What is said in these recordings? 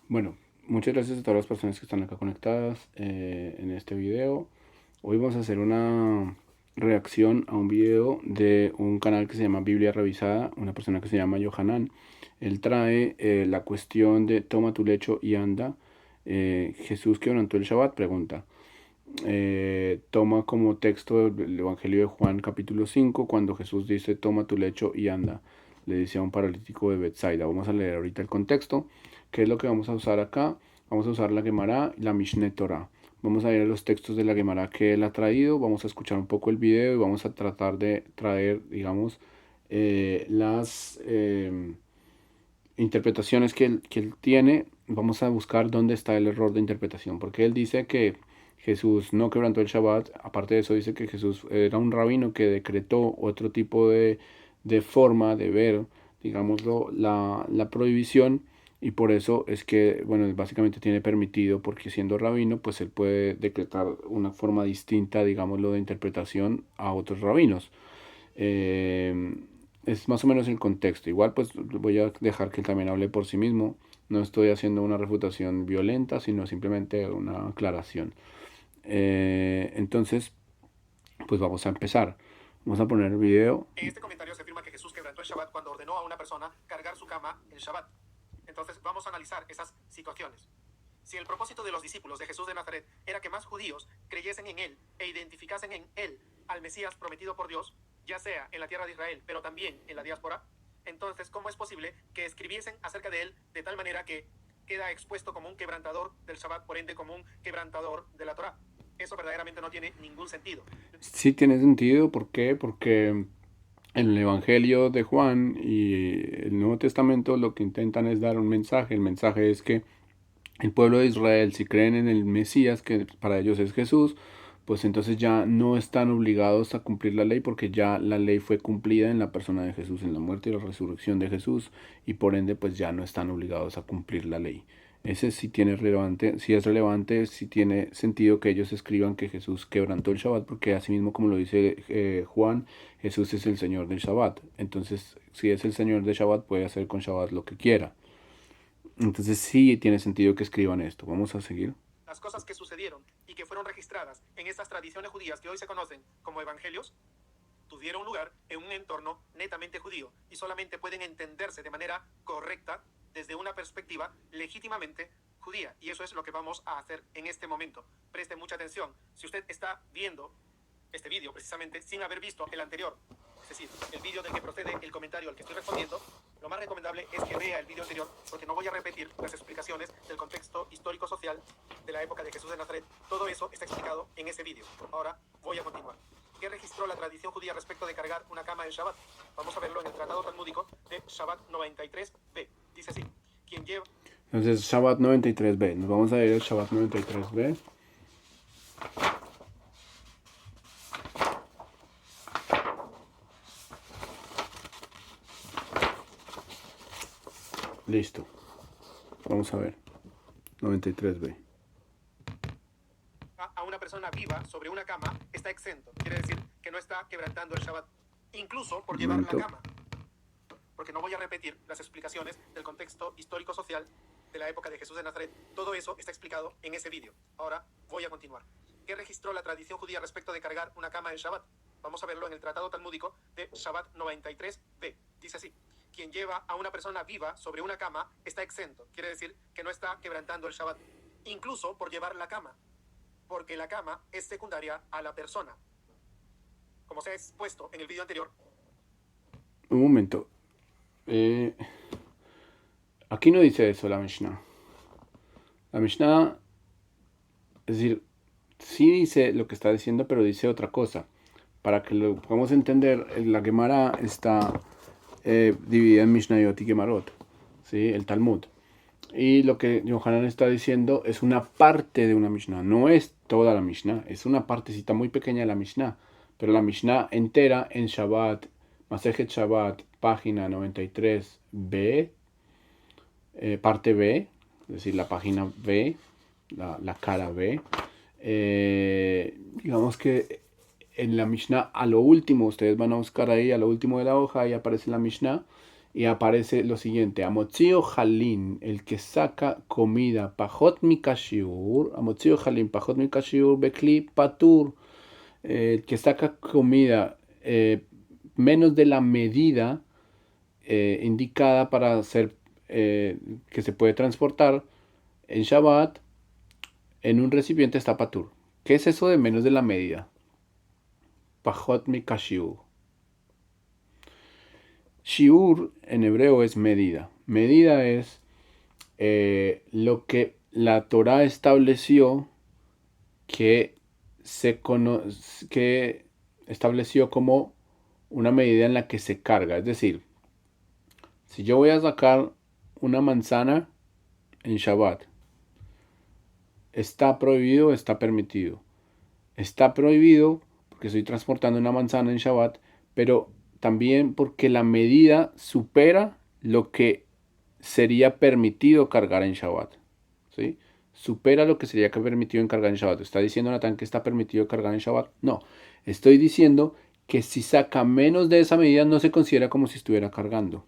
Bueno, muchas gracias a todas las personas que están acá conectadas en este video. Hoy vamos a hacer una reacción a un video de un canal que se llama Biblia Revisada, una persona que se llama Yohanan. Él trae la cuestión de toma tu lecho y anda. Jesús quebrantó el Shabbat, pregunta. Toma como texto el Evangelio de Juan capítulo 5 cuando Jesús dice toma tu lecho y anda. Le dice a un paralítico de Bethsaida. Vamos a leer ahorita el contexto. ¿Qué es lo que vamos a usar acá? Vamos a usar la Gemara y la Mishneh Torah. Vamos a ir a los textos de la Gemara que él ha traído, vamos a escuchar un poco el video y vamos a tratar de traer, digamos, las interpretaciones que él tiene. Vamos a buscar dónde está el error de interpretación, porque él dice que Jesús no quebrantó el Shabbat. Aparte de eso, dice que Jesús era un rabino que decretó otro tipo de forma de ver, digámoslo, la prohibición. Y por eso es que, bueno, él básicamente tiene permitido, porque siendo rabino, pues él puede decretar una forma distinta, digámoslo, de interpretación a otros rabinos. Eh, es más o menos el contexto. Igual pues voy a dejar que él también hable por sí mismo. No estoy haciendo una refutación violenta, sino simplemente una aclaración. Entonces, pues vamos a empezar. Vamos a poner el video. En este comentario se afirma que Jesús quebrantó el Shabbat cuando ordenó a una persona cargar su cama en Shabbat. Entonces vamos a analizar esas situaciones. Si el propósito de los discípulos de Jesús de Nazaret era que más judíos creyesen en él e identificasen en él al Mesías prometido por Dios, ya sea en la tierra de Israel, pero también en la diáspora, entonces ¿cómo es posible que escribiesen acerca de él de tal manera que queda expuesto como un quebrantador del Shabbat, por ende como un quebrantador de la Torah? Eso verdaderamente no tiene ningún sentido. Sí tiene sentido. ¿Por qué? Porque en el Evangelio de Juan y el Nuevo Testamento lo que intentan es dar un mensaje. El mensaje es que el pueblo de Israel, si creen en el Mesías, que para ellos es Jesús, pues entonces ya no están obligados a cumplir la ley, porque ya la ley fue cumplida en la persona de Jesús, en la muerte y la resurrección de Jesús, y por ende pues ya no están obligados a cumplir la ley. Ese sí tiene relevante, sí es relevante, sí tiene sentido que ellos escriban que Jesús quebrantó el Shabbat, porque así mismo como lo dice Juan, Jesús es el Señor del Shabbat. Entonces, si es el Señor del Shabbat, puede hacer con Shabbat lo que quiera. Entonces sí tiene sentido que escriban esto. Vamos a seguir. Las cosas que sucedieron y que fueron registradas en estas tradiciones judías que hoy se conocen como evangelios tuvieron lugar en un entorno netamente judío y solamente pueden entenderse de manera correcta desde una perspectiva legítimamente judía. Y eso es lo que vamos a hacer en este momento. Preste mucha atención. Si usted está viendo este vídeo precisamente sin haber visto el anterior, es decir, el vídeo del que procede el comentario al que estoy respondiendo, lo más recomendable es que vea el vídeo anterior, porque no voy a repetir las explicaciones del contexto histórico-social de la época de Jesús de Nazaret. Todo eso está explicado en ese vídeo. Ahora voy a continuar. ¿Qué registró la tradición judía respecto de cargar una cama en Shabbat? Vamos a verlo en el Tratado Talmúdico de Shabbat 93b. Dice así: quien lleva... Entonces, Shabbat 93b. Nos vamos a ir al Shabbat 93b. Listo. Vamos a ver. 93b. a una persona viva sobre una cama está exento. Quiere decir que no está quebrantando el Shabbat, incluso por Un llevar la momento. cama. Porque no voy a repetir las explicaciones del contexto histórico-social de la época de Jesús de Nazaret. Todo eso está explicado en ese vídeo. Ahora voy a continuar. ¿Qué registró la tradición judía respecto de cargar una cama en Shabbat? Vamos a verlo en el Tratado Talmúdico de Shabbat 93b. Dice así: quien lleva a una persona viva sobre una cama está exento. Quiere decir que no está quebrantando el Shabbat, incluso por llevar la cama, porque la cama es secundaria a la persona. Como se ha expuesto en el vídeo anterior. Un momento. Aquí no dice eso la Mishnah. La Mishnah, es decir, sí dice lo que está diciendo, pero dice otra cosa. Para que lo podamos entender, la Gemara está dividida en Mishnayot y Gemarot, ¿sí? El Talmud. Y lo que Yohanan está diciendo es una parte de una Mishnah, no es toda la Mishnah, es una partecita muy pequeña de la Mishnah. Pero la Mishnah entera en Shabbat, Masejet Shabbat, página 93b, parte B, es decir, la página B, la cara B. Digamos que en la Mishnah, a lo último, ustedes van a buscar ahí, a lo último de la hoja, ahí aparece la Mishnah. y aparece lo siguiente: Amotzio Jalin, el que saca comida, Pajot Mikashiur, Amotzio Jalin, Pajot Mikashiur, Bekli Patur, el que saca comida menos de la medida indicada para hacer que se puede transportar en Shabbat en un recipiente está Patur. ¿Qué es eso de menos de la medida? Pajot Mikashiur. Shiur en hebreo es medida. Medida es lo que la Torah estableció que que estableció como una medida en la que se carga. Es decir, si yo voy a sacar una manzana en Shabbat, ¿está prohibido o está permitido? Está prohibido porque estoy transportando una manzana en Shabbat, pero también porque la medida supera lo que sería permitido cargar en Shabbat. ¿Sí? Supera lo que sería permitido en cargar en Shabbat. ¿Está diciendo Natán que está permitido cargar en Shabbat? No. Estoy diciendo que si saca menos de esa medida no se considera como si estuviera cargando.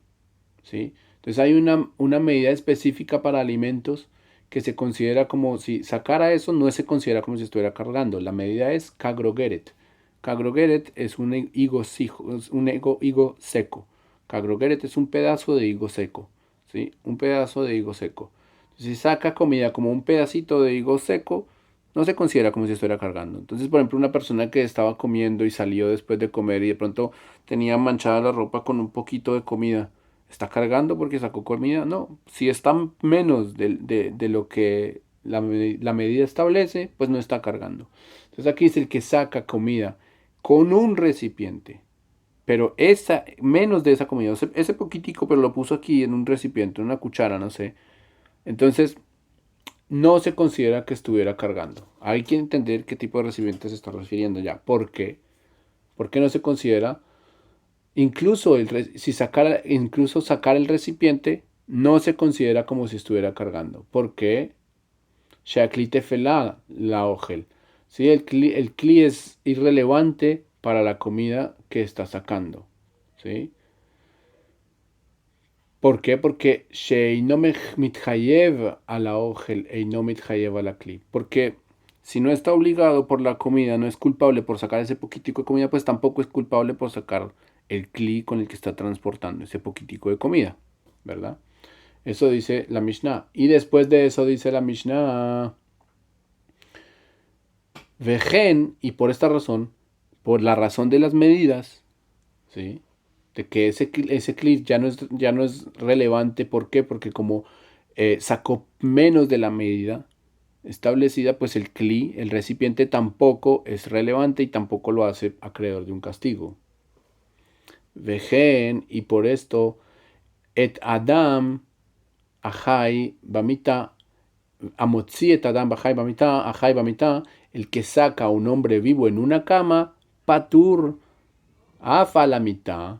¿Sí? Entonces hay una medida específica para alimentos que se considera como si sacara eso, no se considera como si estuviera cargando. La medida es kagrogeret. Kagrogeret es un higo seco. Kagrogeret es un pedazo de higo seco. ¿Sí? Un pedazo de higo seco. Si saca comida como un pedacito de higo seco, no se considera como si estuviera cargando. Entonces, por ejemplo, una persona que estaba comiendo y salió después de comer y de pronto tenía manchada la ropa con un poquito de comida, ¿está cargando porque sacó comida? No. Si está menos de lo que la medida establece, pues no está cargando. Entonces aquí es el que saca comida con un recipiente. Pero menos de esa comida, ese poquitico, pero lo puso aquí en un recipiente, en una cuchara, no sé. Entonces, no se considera que estuviera cargando. Hay que entender qué tipo de recipiente se está refiriendo ya. ¿Por qué? ¿Por qué no se considera? Incluso, si incluso sacar el recipiente no se considera como si estuviera cargando. ¿Por qué? Shakli tefela la ogel. ¿Sí? El kli es irrelevante para la comida que está sacando. ¿Sí? ¿Por qué? Porque sheino mithayev a la ogel eino mithayev a la kli. Porque si no está obligado por la comida, no es culpable por sacar ese poquitico de comida, pues tampoco es culpable por sacar el kli con el que está transportando ese poquitico de comida, ¿verdad? Eso dice la Mishnah. Y después de eso dice la Mishnah, vejen, y por esta razón, por la razón de las medidas, ¿sí? De que ese clip ya no es relevante. ¿Por qué? Porque como sacó menos de la medida establecida, pues el cli, el recipiente, tampoco es relevante y tampoco lo hace acreedor de un castigo. Vejen, y por esto, et Adam ajay bamita, amotzi et Adam ajay bamita, el que saca a un hombre vivo en una cama, patur, afa la mitad,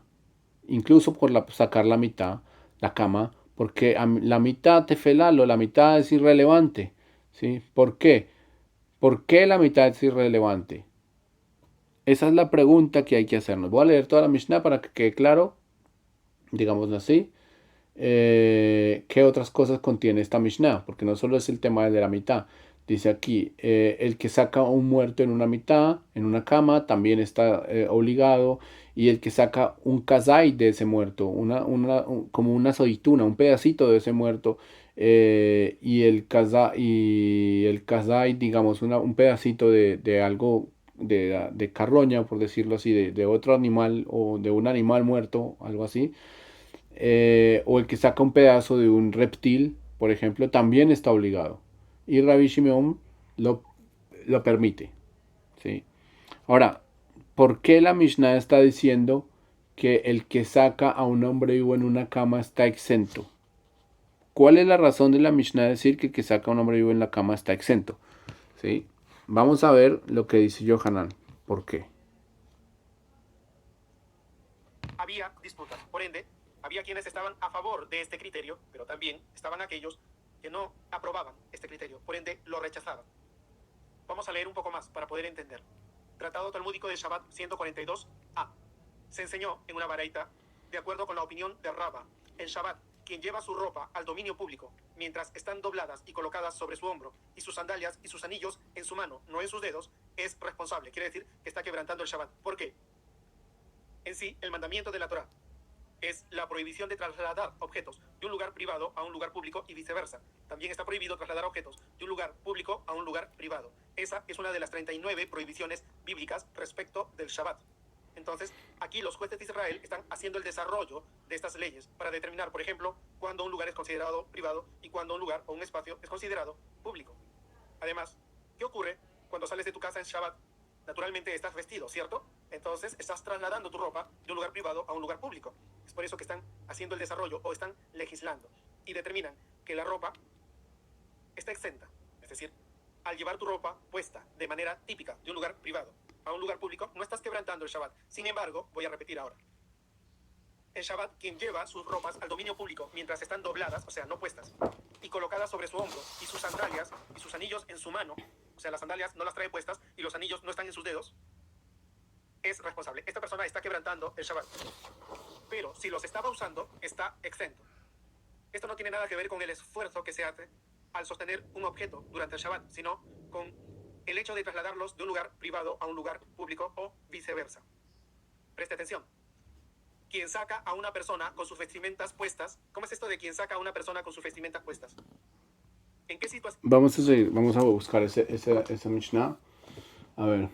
incluso por sacar la mitad, la cama, porque la mitad tefelalo, la mitad es irrelevante. ¿Sí? ¿Por qué? ¿Por qué la mitad es irrelevante? Esa es la pregunta que hay que hacernos. Voy a leer toda la Mishnah para que quede claro, digámoslo así, qué otras cosas contiene esta Mishnah, porque no solo es el tema de la mitad. Dice aquí, el que saca un muerto en una mitad, en una cama, también está obligado. Y el que saca un kazay de ese muerto, como una aceituna, un pedacito de ese muerto, y el kazay, digamos, un pedacito de algo, de carroña, por decirlo así, de otro animal o de un animal muerto, algo así, o el que saca un pedazo de un reptil, por ejemplo, también está obligado. Y Rabbi Shimon lo, lo permite. ¿Sí? Ahora, ¿por qué la Mishnah está diciendo que el que saca a un hombre vivo en una cama está exento? ¿Cuál es la razón de la Mishnah de decir que el que saca a un hombre vivo en la cama está exento? ¿Sí? Vamos a ver lo que dice Yohanan. ¿Por qué? Había disputas. Por ende, había quienes estaban a favor de este criterio, pero también estaban aquellos que no aprobaban este criterio. Por ende, lo rechazaban. Vamos a leer un poco más para poder entender. Tratado Talmúdico de Shabbat 142a. Se enseñó en una baraita, de acuerdo con la opinión de Rabba, El Shabbat, quien lleva su ropa al dominio público, mientras están dobladas y colocadas sobre su hombro, y sus sandalias y sus anillos en su mano, no en sus dedos, es responsable. Quiere decir que está quebrantando el Shabbat. ¿Por qué? En sí, el mandamiento de la Torah es la prohibición de trasladar objetos de un lugar privado a un lugar público y viceversa. También está prohibido trasladar objetos de un lugar público a un lugar privado. Esa es una de las 39 prohibiciones bíblicas respecto del Shabbat. Entonces, aquí los jueces de Israel están haciendo el desarrollo de estas leyes para determinar, por ejemplo, cuándo un lugar es considerado privado y cuándo un lugar o un espacio es considerado público. Además, ¿qué ocurre cuando sales de tu casa en Shabbat? Naturalmente estás vestido, ¿cierto? Entonces estás trasladando tu ropa de un lugar privado a un lugar público. Es por eso que están haciendo el desarrollo o están legislando y determinan que la ropa está exenta. Es decir, al llevar tu ropa puesta de manera típica de un lugar privado a un lugar público, no estás quebrantando el Shabbat. Sin embargo, voy a repetir ahora. El Shabbat, quien lleva sus ropas al dominio público mientras están dobladas, o sea, no puestas, y colocadas sobre su hombro, y sus sandalias y sus anillos en su mano, o sea, las sandalias no las trae puestas y los anillos no están en sus dedos, es responsable. Esta persona está quebrantando el Shabbat. Pero si los estaba usando, está exento. Esto no tiene nada que ver con el esfuerzo que se hace al sostener un objeto durante el Shabbat, sino con el hecho de trasladarlos de un lugar privado a un lugar público o viceversa. Preste atención. Quien saca a una persona con sus vestimentas puestas, ¿cómo es esto de quien saca a una persona con sus vestimentas puestas? ¿En qué situación? Vamos a buscar esa Mishnah. A ver.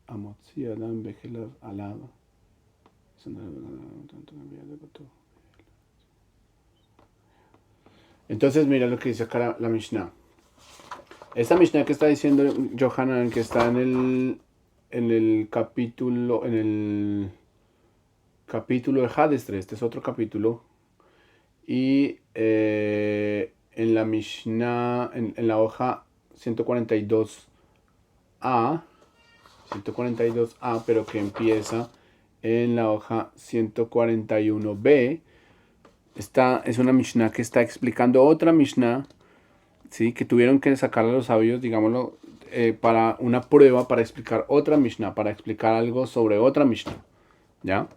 המוציא אדם בכליו עליו. Entonces mira lo que dice acá la Mishnah. Esta Mishnah que está diciendo Yohanan, que está en el capítulo de Hadestre, este es otro capítulo, y en la Mishnah, en la hoja 142a, pero que empieza en la hoja 141b, es una Mishnah que está explicando otra Mishnah, ¿sí? Que tuvieron que sacar a los sabios, digámoslo, para una prueba, para explicar otra Mishnah, para explicar algo sobre otra Mishnah, ¿ya?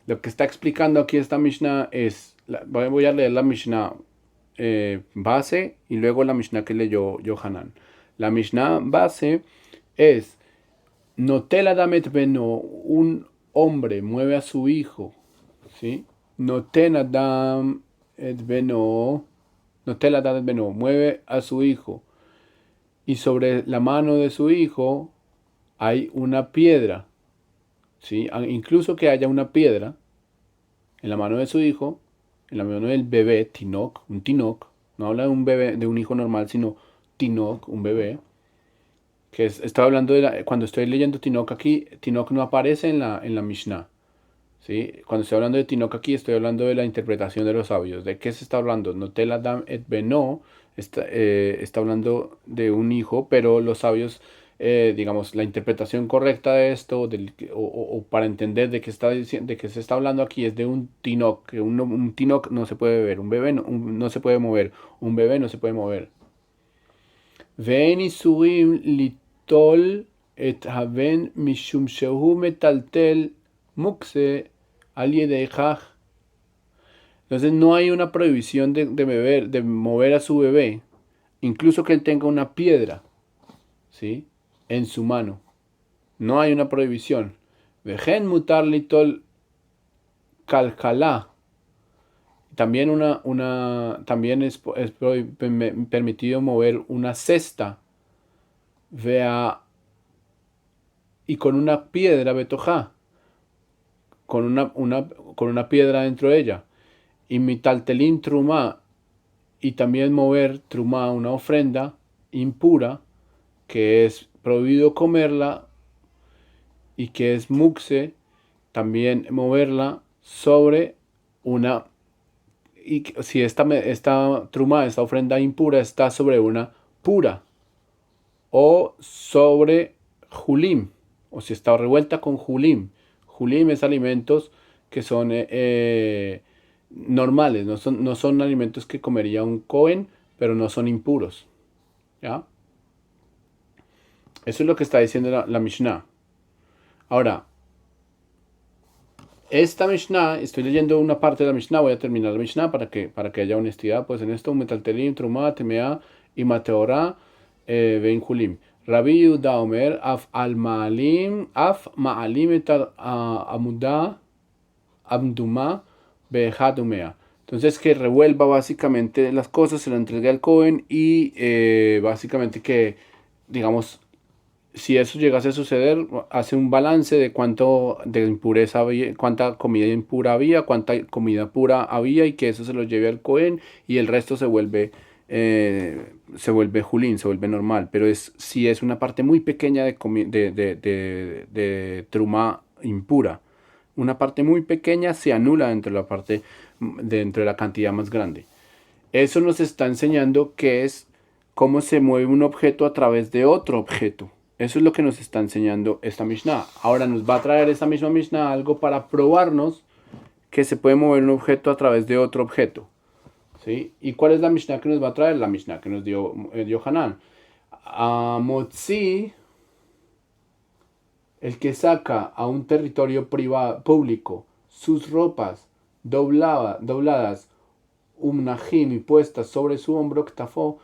Lo que está explicando aquí esta Mishnah es, voy a leer la Mishnah base y luego la Mishnah que leyó Yohanan. La Mishnah base es, Notel Adam et beno, un hombre mueve a su hijo, ¿sí? Notel Adam et beno, mueve a su hijo, y sobre la mano de su hijo hay una piedra, ¿sí? Incluso que haya una piedra en la mano de su hijo, en la mano del bebé, tinok, un tinok, no habla de un bebé, de un hijo normal, sino tinok, un bebé, que estaba hablando cuando estoy leyendo tinok aquí, tinok no aparece en la Mishnah, ¿sí? Cuando estoy hablando de tinok aquí, estoy hablando de la interpretación de los sabios. ¿De qué se está hablando? Notel Adam et beno, está hablando de un hijo, pero los sabios, digamos, la interpretación correcta de esto, o para entender de qué de qué se está hablando aquí, es de un tinok, que un tinok no se puede beber, un bebé no se puede mover, un bebé no se puede mover. Ve'en isurim litol et haven mishum shehu metaltel mukse al yedeichach. Entonces no hay una prohibición de mover a su bebé, incluso que él tenga una piedra, ¿sí? En su mano. No hay una prohibición. Vejen mutar litol kalkalá. También también es permitido mover una cesta. Vea, y con una piedra betojá, con una piedra dentro de ella. Y mitaltelin trumá, y también mover trumá, una ofrenda impura, que es prohibido comerla, y que es muxe, también moverla sobre una, y si esta trumá, esta ofrenda impura, está sobre una pura, o sobre julim, o si está revuelta con julim. Julim es alimentos que son normales, no son alimentos que comería un Cohen, pero no son impuros, ¿ya? Eso es lo que está diciendo la Mishnah. Ahora, esta Mishnah, estoy leyendo una parte de la Mishnah, voy a terminar la Mishnah para que haya honestidad. Pues en esto, metaltelim, trumá, temea y mateorá, vein julim. Rabbi Yehuda Omer, af ma'alim et amudá, amdumá, behadumea. Entonces que revuelva básicamente las cosas, se lo entregue al Cohen y básicamente que, digamos, si eso llegase a suceder, hace un balance de cuánto de impureza había, cuánta comida impura había, cuánta comida pura había y que eso se lo lleve al Cohen y el resto se vuelve julín, se vuelve normal. Pero si es una parte muy pequeña de truma impura, una parte muy pequeña se anula dentro de la cantidad más grande. Eso nos está enseñando que es cómo se mueve un objeto a través de otro objeto. Eso es lo que nos está enseñando esta Mishnah. Ahora nos va a traer esta misma Mishnah algo para probarnos que se puede mover un objeto a través de otro objeto. ¿Sí? ¿Y cuál es la Mishnah que nos va a traer? La Mishnah que nos dio Hanan. Motzi, el que saca a un territorio público sus ropas dobladas, umnajim y puestas sobre su hombro, ktafó,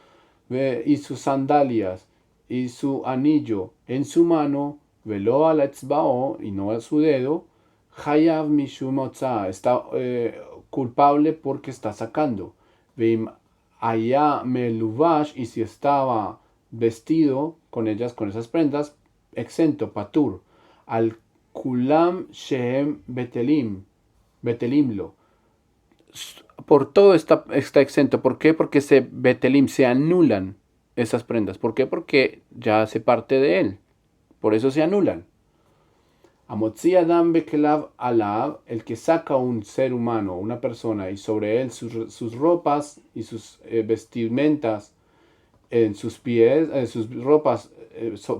y sus sandalias y su anillo en su mano, veló al etzbao y no a su dedo, hayav mishumotza, está culpable porque está sacando. Vim allá meluvash, y si estaba vestido con ellas, con esas prendas, exento, patur. Al kulam shehem betelimlo. Por todo está exento. ¿Por qué? Porque se anulan esas prendas. ¿Por qué? Porque ya hace parte de él. Por eso se anulan. Amotzi Adam Bekelav Alav, el que saca un ser humano, una persona, y sobre él sus ropas y sus vestimentas en sus pies, sus ropas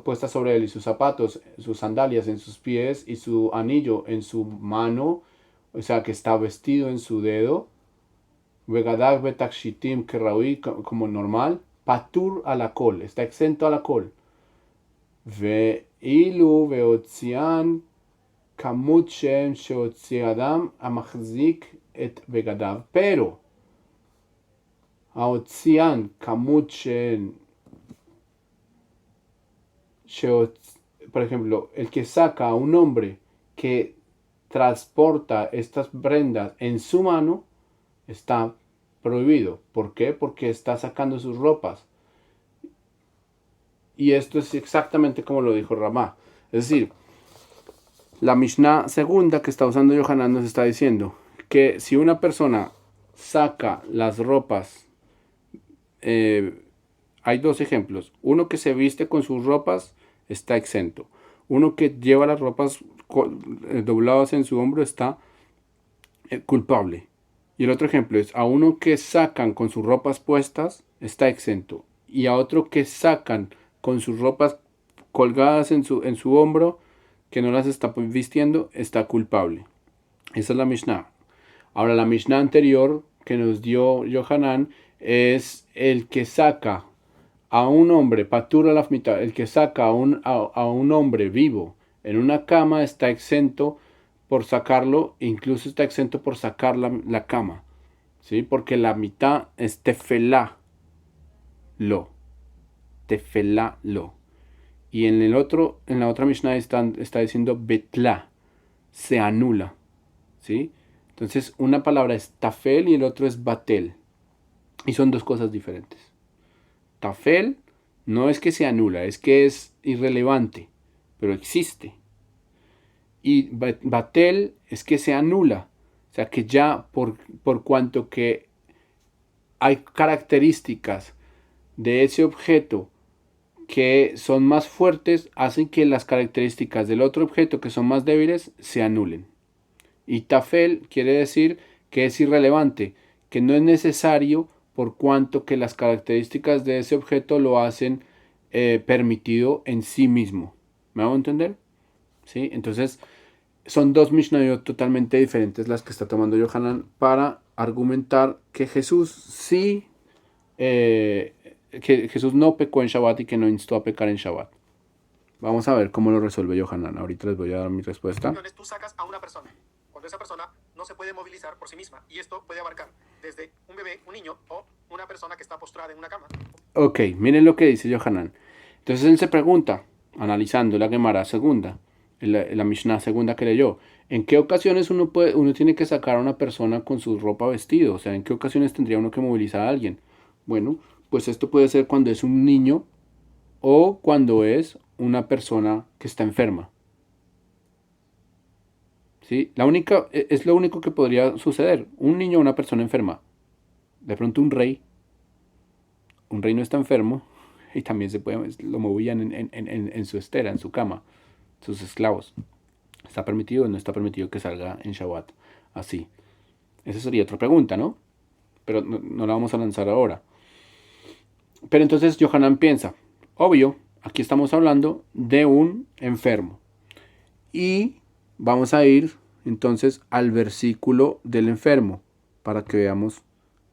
puestas sobre él y sus zapatos, sus sandalias en sus pies y su anillo en su mano, o sea que está vestido en su dedo, Vegadag betakshitim kerraui, como normal, patur a la col, está exento a la col. Veilu veotzian kamut shem sheotzi adam amachzik et begadav, pero האוציאן כמות por ejemplo, el que saca a un hombre que transporta estas prendas en su mano está prohibido. ¿Por qué? Porque está sacando sus ropas. Y esto es exactamente como lo dijo Ramá. Es decir, la Mishnah segunda que está usando Yohanan nos está diciendo que si una persona saca las ropas, hay dos ejemplos. Uno que se viste con sus ropas está exento. Uno que lleva las ropas dobladas en su hombro está culpable. Y el otro ejemplo es a uno que sacan con sus ropas puestas está exento. Y a otro que sacan con sus ropas colgadas en su hombro, que no las está vistiendo, está culpable. Esa es la Mishnah. Ahora la Mishnah anterior que nos dio Yohanan es el que saca a un hombre, patura la mitad, el que saca a un hombre vivo en una cama está exento por sacarlo, incluso está exento por sacar la cama, ¿sí? Porque la mitad es tefelá lo. Y en la otra Mishnah está diciendo betla, se anula, ¿sí? Entonces una palabra es tafel y el otro es batel. Y son dos cosas diferentes. Tafel no es que se anula, es que es irrelevante, pero existe. Y batel es que se anula, o sea que ya por cuanto que hay características de ese objeto que son más fuertes, hacen que las características del otro objeto que son más débiles se anulen. Y tafel quiere decir que es irrelevante, que no es necesario por cuanto que las características de ese objeto lo hacen permitido en sí mismo. ¿Me hago entender? ¿Sí? Entonces, son dos Mishnayot totalmente diferentes las que está tomando Yohanan para argumentar que Jesús que Jesús no pecó en Shabbat y que no instó a pecar en Shabbat. Vamos a ver cómo lo resuelve Yohanan. Ahorita les voy a dar mi respuesta. Tú sacas a una persona cuando esa persona no se puede movilizar por sí misma. Y esto puede abarcar desde un bebé, un niño o una persona que está postrada en una cama. Ok, miren lo que dice Yohanan. Entonces él se pregunta, analizando la Gemara segunda, la Mishnah segunda que leyó, ¿en qué ocasiones uno tiene que sacar a una persona con su ropa vestido? O sea, ¿en qué ocasiones tendría uno que movilizar a alguien? Bueno, pues esto puede ser cuando es un niño o cuando es una persona que está enferma. ¿Sí? Es lo único que podría suceder. Un niño o una persona enferma. De pronto un rey no está enfermo y también lo movían en su estera, en su cama, sus esclavos. ¿Está permitido o no está permitido que salga en Shabbat? Así. Esa sería otra pregunta, ¿no? Pero no la vamos a lanzar ahora. Pero entonces Yohanan piensa, obvio, aquí estamos hablando de un enfermo. Y vamos a ir entonces al versículo del enfermo para que veamos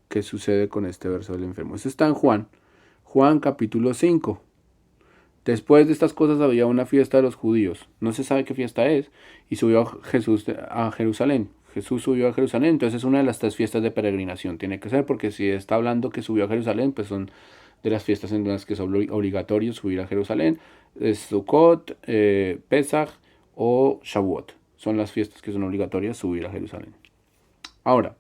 qué sucede con este verso del enfermo. Eso está en Juan capítulo 5. Después de estas cosas había una fiesta de los judíos. No se sabe qué fiesta es. Y subió Jesús a Jerusalén. Jesús subió a Jerusalén. Entonces es una de las tres fiestas de peregrinación. Tiene que ser porque si está hablando que subió a Jerusalén, pues son de las fiestas en las que es obligatorio subir a Jerusalén. Es Sukkot, Pesach o Shavuot. Son las fiestas que son obligatorias subir a Jerusalén. Ahora,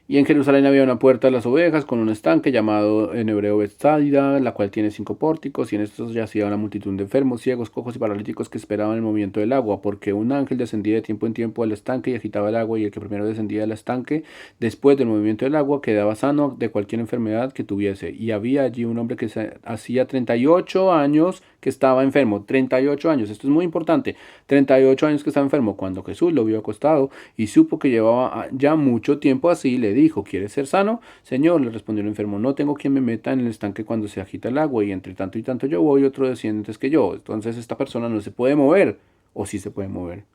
y en Jerusalén había una puerta de las ovejas con un estanque llamado en hebreo Betsaida, la cual tiene 5 pórticos, y en estos yacía una multitud de enfermos, ciegos, cojos y paralíticos que esperaban el movimiento del agua, porque un ángel descendía de tiempo en tiempo al estanque y agitaba el agua, y el que primero descendía del estanque, después del movimiento del agua, quedaba sano de cualquier enfermedad que tuviese. Y había allí un hombre que hacía 38 años que estaba enfermo. 38 años, esto es muy importante. 38 años que estaba enfermo. Cuando Jesús lo vio acostado y supo que llevaba ya mucho tiempo así, le dijo, ¿quieres ser sano? Señor, le respondió el enfermo, no tengo quien me meta en el estanque cuando se agita el agua, y entre tanto y tanto yo voy, otro desciende antes que yo. Entonces esta persona no se puede mover. ¿O sí se puede mover?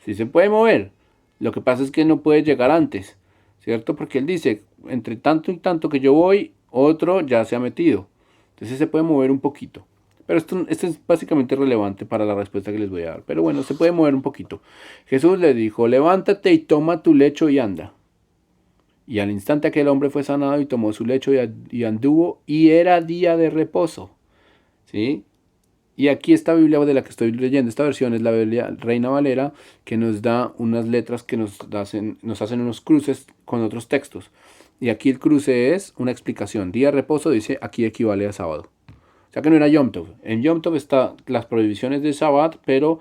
Sí se puede mover. Lo que pasa es que no puede llegar antes, ¿cierto? Porque él dice, entre tanto y tanto que yo voy, otro ya se ha metido. Entonces se puede mover un poquito. Pero esto es básicamente relevante para la respuesta que les voy a dar. Pero bueno, se puede mover un poquito. Jesús le dijo, levántate y toma tu lecho y anda. Y al instante aquel hombre fue sanado y tomó su lecho y anduvo, y era día de reposo. ¿Sí? Y aquí esta Biblia de la que estoy leyendo, esta versión es la Biblia Reina Valera, que nos da unas letras que nos hacen unos cruces con otros textos. Y aquí el cruce es una explicación. Día de reposo dice, aquí equivale a sábado. O sea que no era Yom Tov. En Yom Tov están las prohibiciones de Shabbat, pero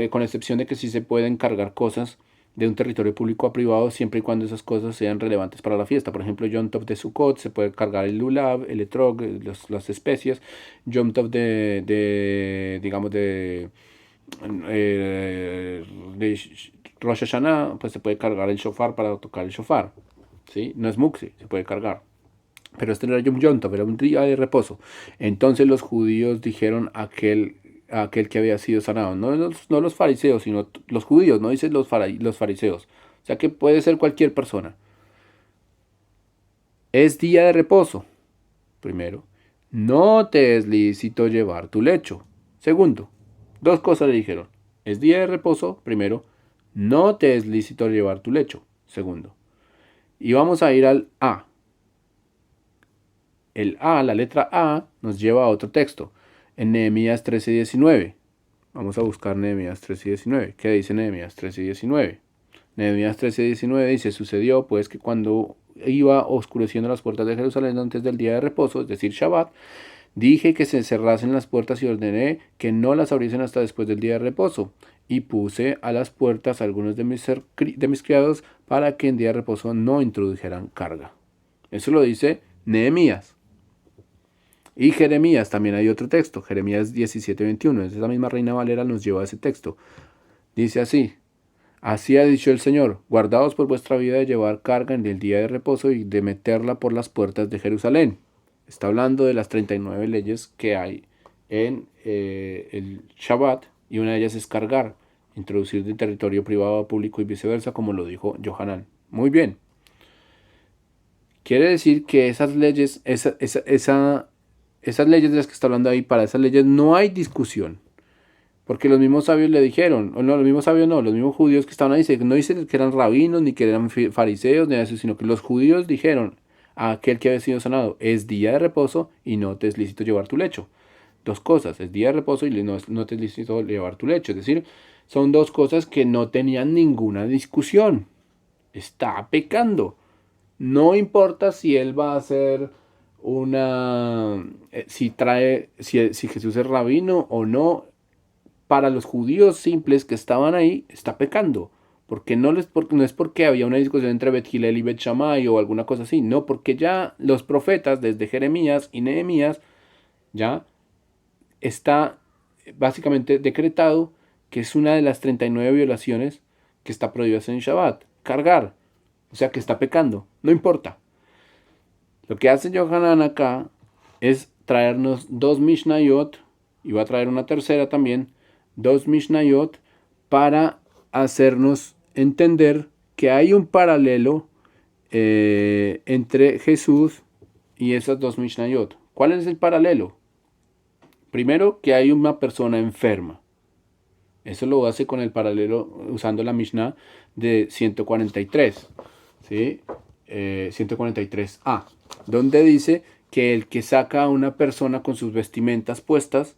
con excepción de que sí se pueden cargar cosas de un territorio público a privado siempre y cuando esas cosas sean relevantes para la fiesta. Por ejemplo, Yom Tov de Sukkot se puede cargar el lulav, el etrog, las especias. Yom Tov digamos, de Rosh Hashanah, pues se puede cargar el shofar para tocar el shofar. ¿Sí? No es muxi, se puede cargar. Pero este no era Yom Tov, era un día de reposo. Entonces los judíos dijeron a aquel que había sido sanado, no los fariseos, sino los judíos, no dicen los fariseos. O sea que puede ser cualquier persona. Es día de reposo. Primero, no te es lícito llevar tu lecho. Segundo, dos cosas le dijeron. Es día de reposo. Primero, no te es lícito llevar tu lecho. Segundo. Y vamos a ir al A. El A, la letra A, nos lleva a otro texto. En Nehemías 13:19. Vamos a buscar Nehemías 13:19. ¿Qué dice Nehemías 13:19? Nehemías 13:19 dice, sucedió pues que cuando iba oscureciendo las puertas de Jerusalén antes del día de reposo, es decir, Shabbat, dije que se cerrasen las puertas y ordené que no las abriesen hasta después del día de reposo. Y puse a las puertas a algunos de mis criados para que en día de reposo no introdujeran carga. Eso lo dice Nehemías. Y Jeremías, también hay otro texto, Jeremías 17:21, esa misma Reina Valera nos lleva a ese texto. Dice así, así ha dicho el Señor, guardaos por vuestra vida de llevar carga en el día de reposo y de meterla por las puertas de Jerusalén. Está hablando de las 39 leyes que hay en el Shabbat, y una de ellas es cargar, introducir de territorio privado a público y viceversa, como lo dijo Yohanan. Muy bien. Quiere decir que esas leyes, esas leyes de las que está hablando ahí, para esas leyes no hay discusión. Porque los mismos sabios le dijeron, o no, los mismos sabios no, los mismos judíos que estaban ahí, no dicen que eran rabinos, ni que eran fariseos, ni eso, sino que los judíos dijeron a aquel que había sido sanado, es día de reposo y no te es lícito llevar tu lecho. Dos cosas, es día de reposo y no te es lícito llevar tu lecho. Es decir, son dos cosas que no tenían ninguna discusión. Está pecando. No importa si él va a hacer si Jesús es rabino o no, para los judíos simples que estaban ahí, está pecando. Porque no es porque había una discusión entre Bet Hillel y Bet Shammai o alguna cosa así, no, porque ya los profetas, desde Jeremías y Nehemías, ya está básicamente decretado que es una de las 39 violaciones que está prohibidas en Shabbat. Cargar, o sea que está pecando, no importa. Lo que hace Yohanan acá es traernos dos Mishnayot, y va a traer una tercera también, dos Mishnayot, para hacernos entender que hay un paralelo entre Jesús y esas dos Mishnayot. ¿Cuál es el paralelo? Primero, que hay una persona enferma. Eso lo hace con el paralelo usando la Mishnah de 143, ¿sí? 143a, donde dice que el que saca a una persona con sus vestimentas puestas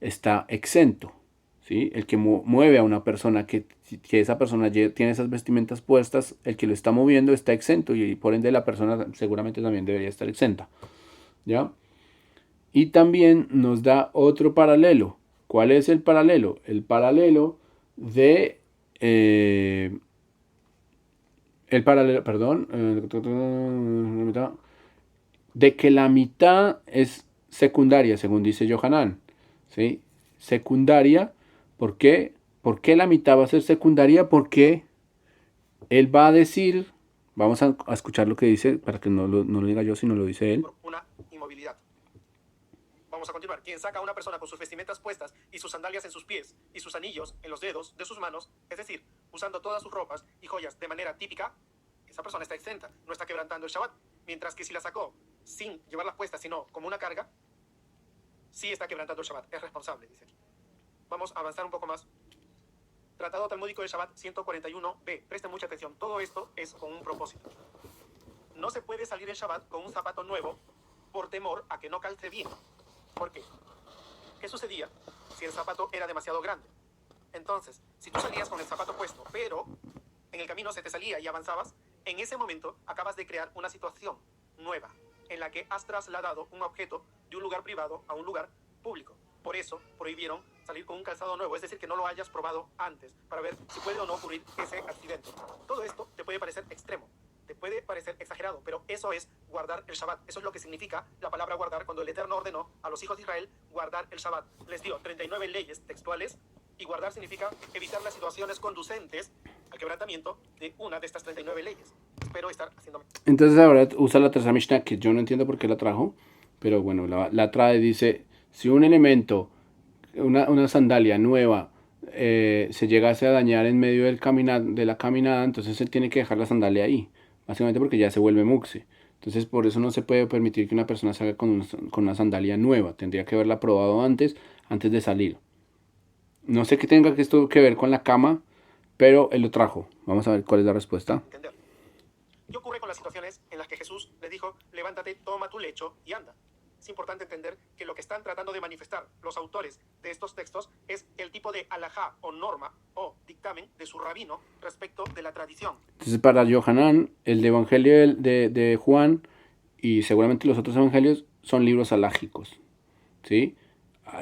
está exento, ¿sí? El que mueve a una persona que esa persona tiene esas vestimentas puestas, el que lo está moviendo está exento y por ende la persona seguramente también debería estar exenta, ¿ya? Y también nos da otro paralelo. ¿Cuál es el paralelo? El paralelo de... el paralelo, perdón, de que la mitad es secundaria, según dice Yohanan, ¿sí? Secundaria, ¿por qué? ¿Por qué la mitad va a ser secundaria? Porque él va a decir, vamos a escuchar lo que dice, para que no lo diga yo, sino lo dice él. Por una inmovilidad. Vamos a continuar. Quien saca a una persona con sus vestimentas puestas y sus sandalias en sus pies y sus anillos en los dedos de sus manos, es decir, usando todas sus ropas y joyas de manera típica, esa persona está exenta, no está quebrantando el Shabbat. Mientras que si la sacó sin llevarlas puestas, sino como una carga, sí está quebrantando el Shabbat, es responsable, dice aquí. Vamos a avanzar un poco más. Tratado Talmúdico del Shabbat 141b. Presten mucha atención, todo esto es con un propósito. No se puede salir el Shabbat con un zapato nuevo por temor a que no calce bien. ¿Por qué? ¿Qué sucedía si el zapato era demasiado grande? Entonces, si tú salías con el zapato puesto, pero en el camino se te salía y avanzabas, en ese momento acabas de crear una situación nueva, en la que has trasladado un objeto de un lugar privado a un lugar público. Por eso prohibieron salir con un calzado nuevo, es decir, que no lo hayas probado antes, para ver si puede o no ocurrir ese accidente. Todo esto te puede parecer extremo, te puede parecer exagerado, pero eso es guardar el Shabbat. Eso es lo que significa la palabra guardar cuando el Eterno ordenó a los hijos de Israel guardar el Shabbat. Les dio 39 leyes textuales y guardar significa evitar las situaciones conducentes al quebrantamiento de una de estas 39 leyes. Espero estar haciéndome. Entonces ahora usa la tercera Mishnah, que yo no entiendo por qué la trajo, pero bueno, la trae, dice, si un elemento, una sandalia nueva, se llegase a dañar en medio de la caminada, entonces él tiene que dejar la sandalia ahí, básicamente porque ya se vuelve muxe. Entonces por eso no se puede permitir que una persona salga con una sandalia nueva, tendría que haberla probado antes de salir. No sé qué tenga esto que ver con la cama, pero él lo trajo. Vamos a ver cuál es la respuesta. Entender. ¿Qué ocurre con las situaciones en las que Jesús le dijo, levántate, toma tu lecho y anda? Es importante entender que lo que están tratando de manifestar los autores de estos textos es el tipo de alajá o norma o dictamen de su rabino respecto de la tradición. Entonces para Yohanan, el Evangelio de Juan y seguramente los otros evangelios son libros alágicos, ¿sí?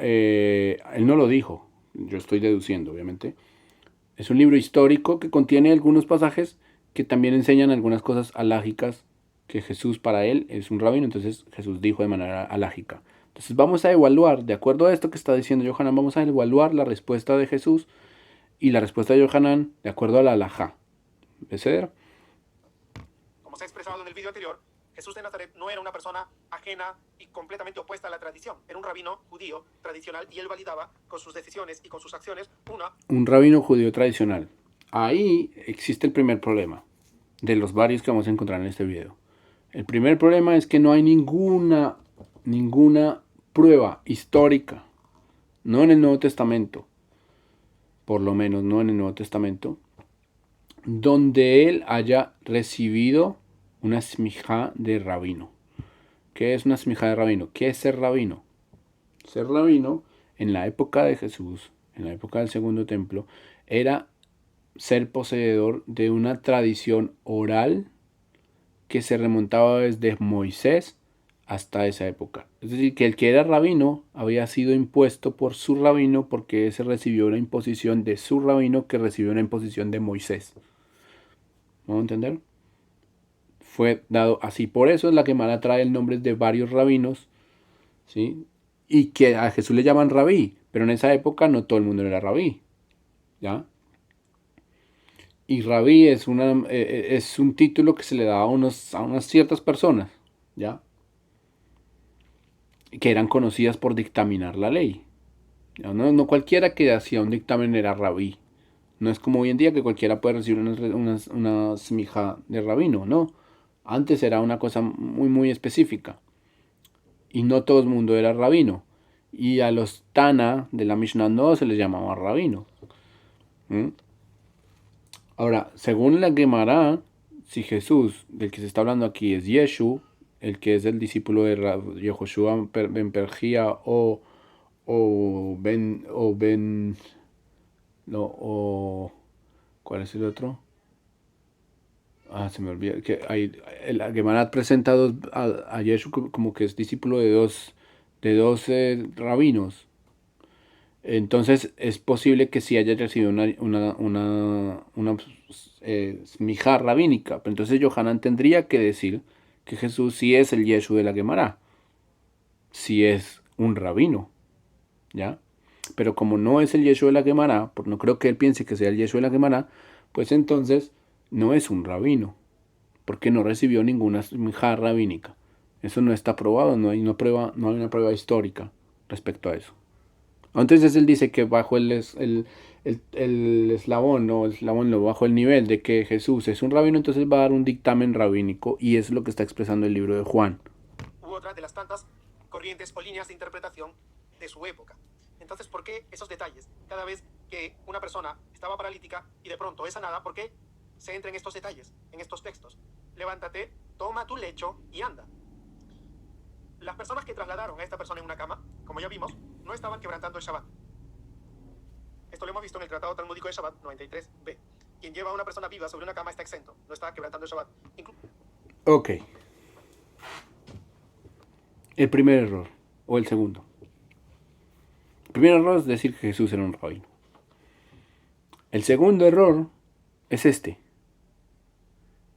Él no lo dijo, yo estoy deduciendo, obviamente. Es un libro histórico que contiene algunos pasajes que también enseñan algunas cosas alágicas que Jesús para él es un rabino, entonces Jesús dijo de manera alágica. Entonces vamos a evaluar, de acuerdo a esto que está diciendo Yohanan, vamos a evaluar la respuesta de Jesús y la respuesta de Yohanan de acuerdo a la alajá. ¿Beceder? Como se ha expresado en el video anterior, Jesús de Nazaret no era una persona ajena y completamente opuesta a la tradición. Era un rabino judío tradicional y él validaba con sus decisiones y con sus acciones un rabino judío tradicional. Ahí existe el primer problema de los varios que vamos a encontrar en este video. El primer problema es que no hay ninguna prueba histórica, no en el Nuevo Testamento, por lo menos no en el Nuevo Testamento, donde él haya recibido una smijá de rabino. ¿Qué es una smijá de rabino? ¿Qué es ser rabino? Ser rabino en la época de Jesús, en la época del Segundo Templo, era ser poseedor de una tradición oral que se remontaba desde Moisés hasta esa época. Es decir, que el que era rabino había sido impuesto por su rabino porque ese recibió una imposición de su rabino que recibió una imposición de Moisés. ¿Vamos a entender? Fue dado así. Por eso es la Gemara trae el nombre de varios rabinos, ¿sí? Y que a Jesús le llaman rabí, pero en esa época no todo el mundo era rabí, ¿ya? Y rabí es un título que se le daba a unas ciertas personas, ¿ya? Que eran conocidas por dictaminar la ley. ¿Ya? No cualquiera que hacía un dictamen era rabí. No es como hoy en día que cualquiera puede recibir una smija de rabino, no. Antes era una cosa muy específica. Y no todo el mundo era rabino. Y a los Tana de la Mishnah no se les llamaba rabino. ¿Mm? Ahora, según la Gemara, si Jesús, del que se está hablando aquí, es Yeshu, el que es el discípulo de Yehoshua ben Pergia o Ben, no, ¿cuál es el otro? Se me olvida, que la Gemara presenta a Yeshu como que es discípulo de dos rabinos. Entonces es posible que sí haya recibido una smijá rabínica. Pero entonces Yohanan tendría que decir que Jesús sí es el Yeshu de la Gemara. Sí es un rabino. ¿Ya? Pero como no es el Yeshu de la Gemara, porque no creo que él piense que sea el Yeshu de la Gemara, pues entonces no es un rabino. Porque no recibió ninguna smijá rabínica. Eso no está probado, no hay una prueba histórica respecto a eso. Entonces él dice que bajo el eslabón, no, el eslabón, no, bajo el nivel de que Jesús es un rabino, entonces va a dar un dictamen rabínico y es lo que está expresando el libro de Juan. U otra de las tantas corrientes o líneas de interpretación de su época. Entonces, ¿por qué esos detalles? Cada vez que una persona estaba paralítica y de pronto es sanada, ¿por qué se entra en estos detalles, en estos textos? Levántate, toma tu lecho y anda. Las personas que trasladaron a esta persona en una cama, como ya vimos, no estaban quebrantando el Shabbat. Esto lo hemos visto en el Tratado Talmúdico de Shabbat 93b. Quien lleva a una persona viva sobre una cama está exento, no está quebrantando el Shabbat. Ok. El primer error, o el segundo. El primer error es decir que Jesús era un rabino. El segundo error es este.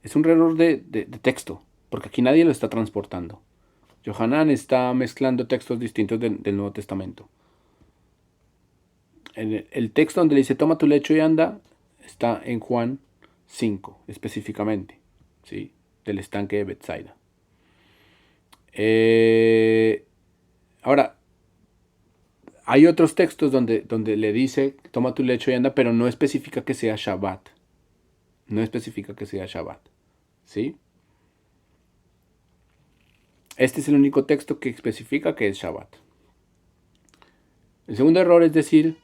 Es un error de texto, porque aquí nadie lo está transportando. Yohanan está mezclando textos distintos del Nuevo Testamento. El texto donde le dice toma tu lecho y anda está en Juan 5 específicamente, ¿sí? Del estanque de Betsaida. Ahora, hay otros textos donde le dice toma tu lecho y anda, pero no especifica que sea Shabbat. No especifica que sea Shabbat, ¿sí? Este es el único texto que especifica que es Shabbat. El segundo error es decir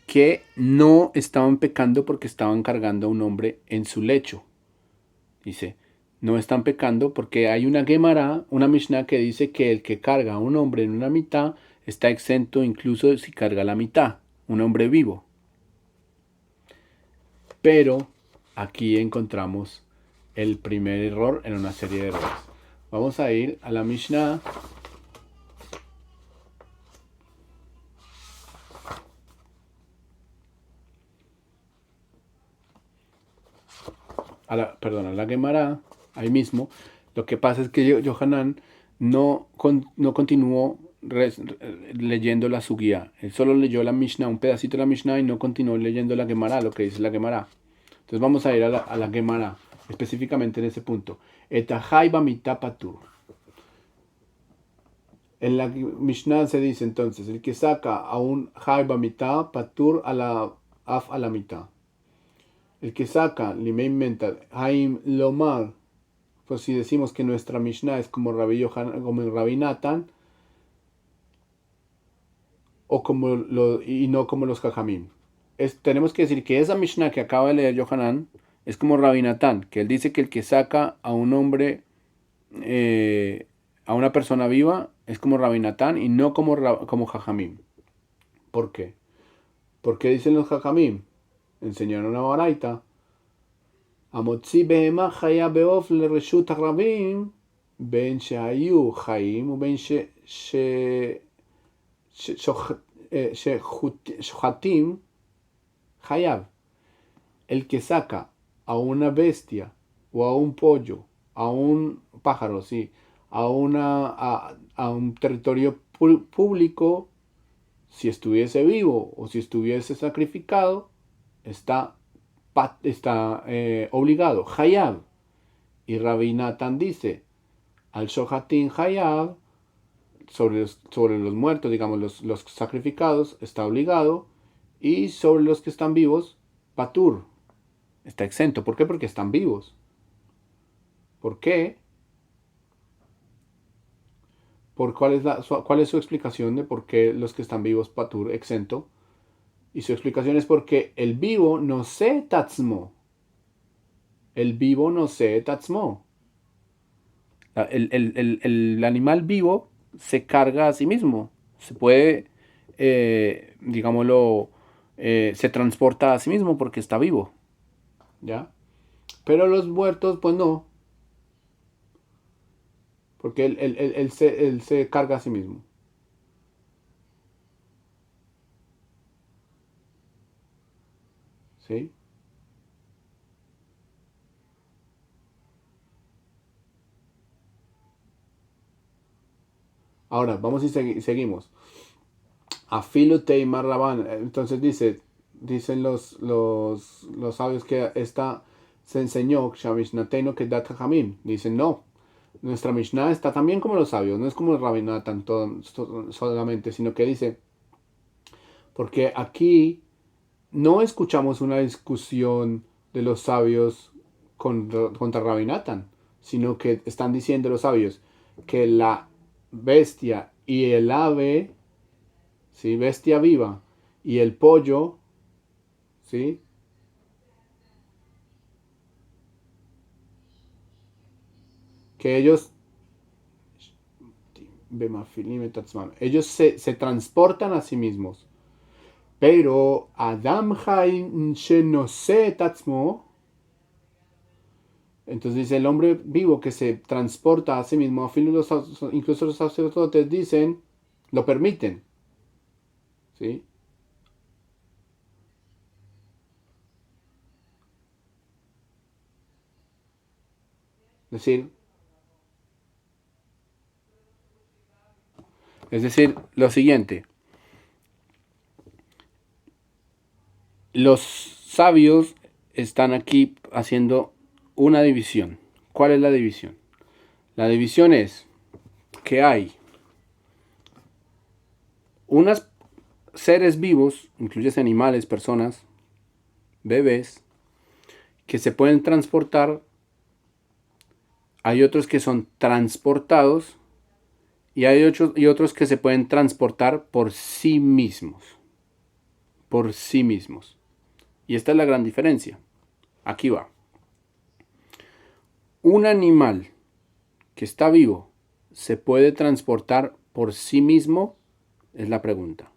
que no estaban pecando porque estaban cargando a un hombre en su lecho. Dice, no están pecando porque hay una Gemara, una Mishnah que dice que el que carga a un hombre en una mitad está exento incluso si carga la mitad, un hombre vivo. Pero aquí encontramos el primer error en una serie de errores. Vamos a ir a la Mishnah a la Gemara, ahí mismo. Lo que pasa es que Yohanan no continuó leyendo la Sugía. Él solo leyó la Mishnah, un pedacito de la Mishnah y no continuó leyendo la Gemara, lo que dice la Gemara. Entonces vamos a ir a la Gemara, específicamente en ese punto. Etahai bamita patur. En la Mishnah se dice entonces, el que saca a un Hai bamita patur a la mitad. El que saca, limei mental, Haim Lomar, pues si decimos que nuestra Mishnah es como Rabbi Nathan, y no como los Jajamim. Tenemos que decir que esa Mishnah que acaba de leer Yohanan es como Rabbi Natán, que él dice que el que saca a un hombre, a una persona viva, es como Rabbi Natán y no como Jajamim. ¿Por qué? Porque dicen los Jajamim, enseñaron una baraita, Amotzi behema chaya beof le reshut harabim, ben shehayu chaim u ben shohatim hayab. El que saca a una bestia o a un pollo, a un pájaro, sí, a un territorio público, si estuviese vivo o si estuviese sacrificado, está obligado, hayab. Y Rabbi Natán dice, al shohatim hayab, sobre los muertos, digamos, los sacrificados, está obligado, y sobre los que están vivos, patur, está exento. ¿Por qué? Porque están vivos. ¿Por qué? ¿Cuál es su explicación de por qué los que están vivos, patur, exento? Y su explicación es porque el vivo no se tatzmo. El vivo no se tatzmo. El animal vivo se carga a sí mismo. Se puede, digámoslo, se transporta a sí mismo porque está vivo. ¿Ya? Pero los muertos, pues no. Porque él se carga a sí mismo. ¿Sí? Ahora, vamos y seguimos. Afilo Teimar Rabban. Entonces dicen los sabios que esta se enseñó, Shamishnateno que dat Jajamim. Dicen no. Nuestra Mishnah está también como los sabios, no es como el Rabbi Natán solamente, sino que dice, porque aquí no escuchamos una discusión de los sabios contra Rabbi Natán, sino que están diciendo los sabios que la bestia y el ave, ¿sí? Bestia viva y el pollo, ¿sí? Que ellos se transportan a sí mismos. Pero Adam Shenose Tatzmo, entonces dice el hombre vivo que se transporta a sí mismo, incluso los sacerdotes dicen, lo permiten. ¿Sí? Es decir, lo siguiente. Los sabios están aquí haciendo una división. ¿Cuál es la división? La división es que hay unos seres vivos, incluyes animales, personas, bebés, que se pueden transportar. Hay otros que son transportados y hay otros que se pueden transportar por sí mismos. Por sí mismos. Y esta es la gran diferencia. Aquí va. Un animal que está vivo se puede transportar por sí mismo, es la pregunta.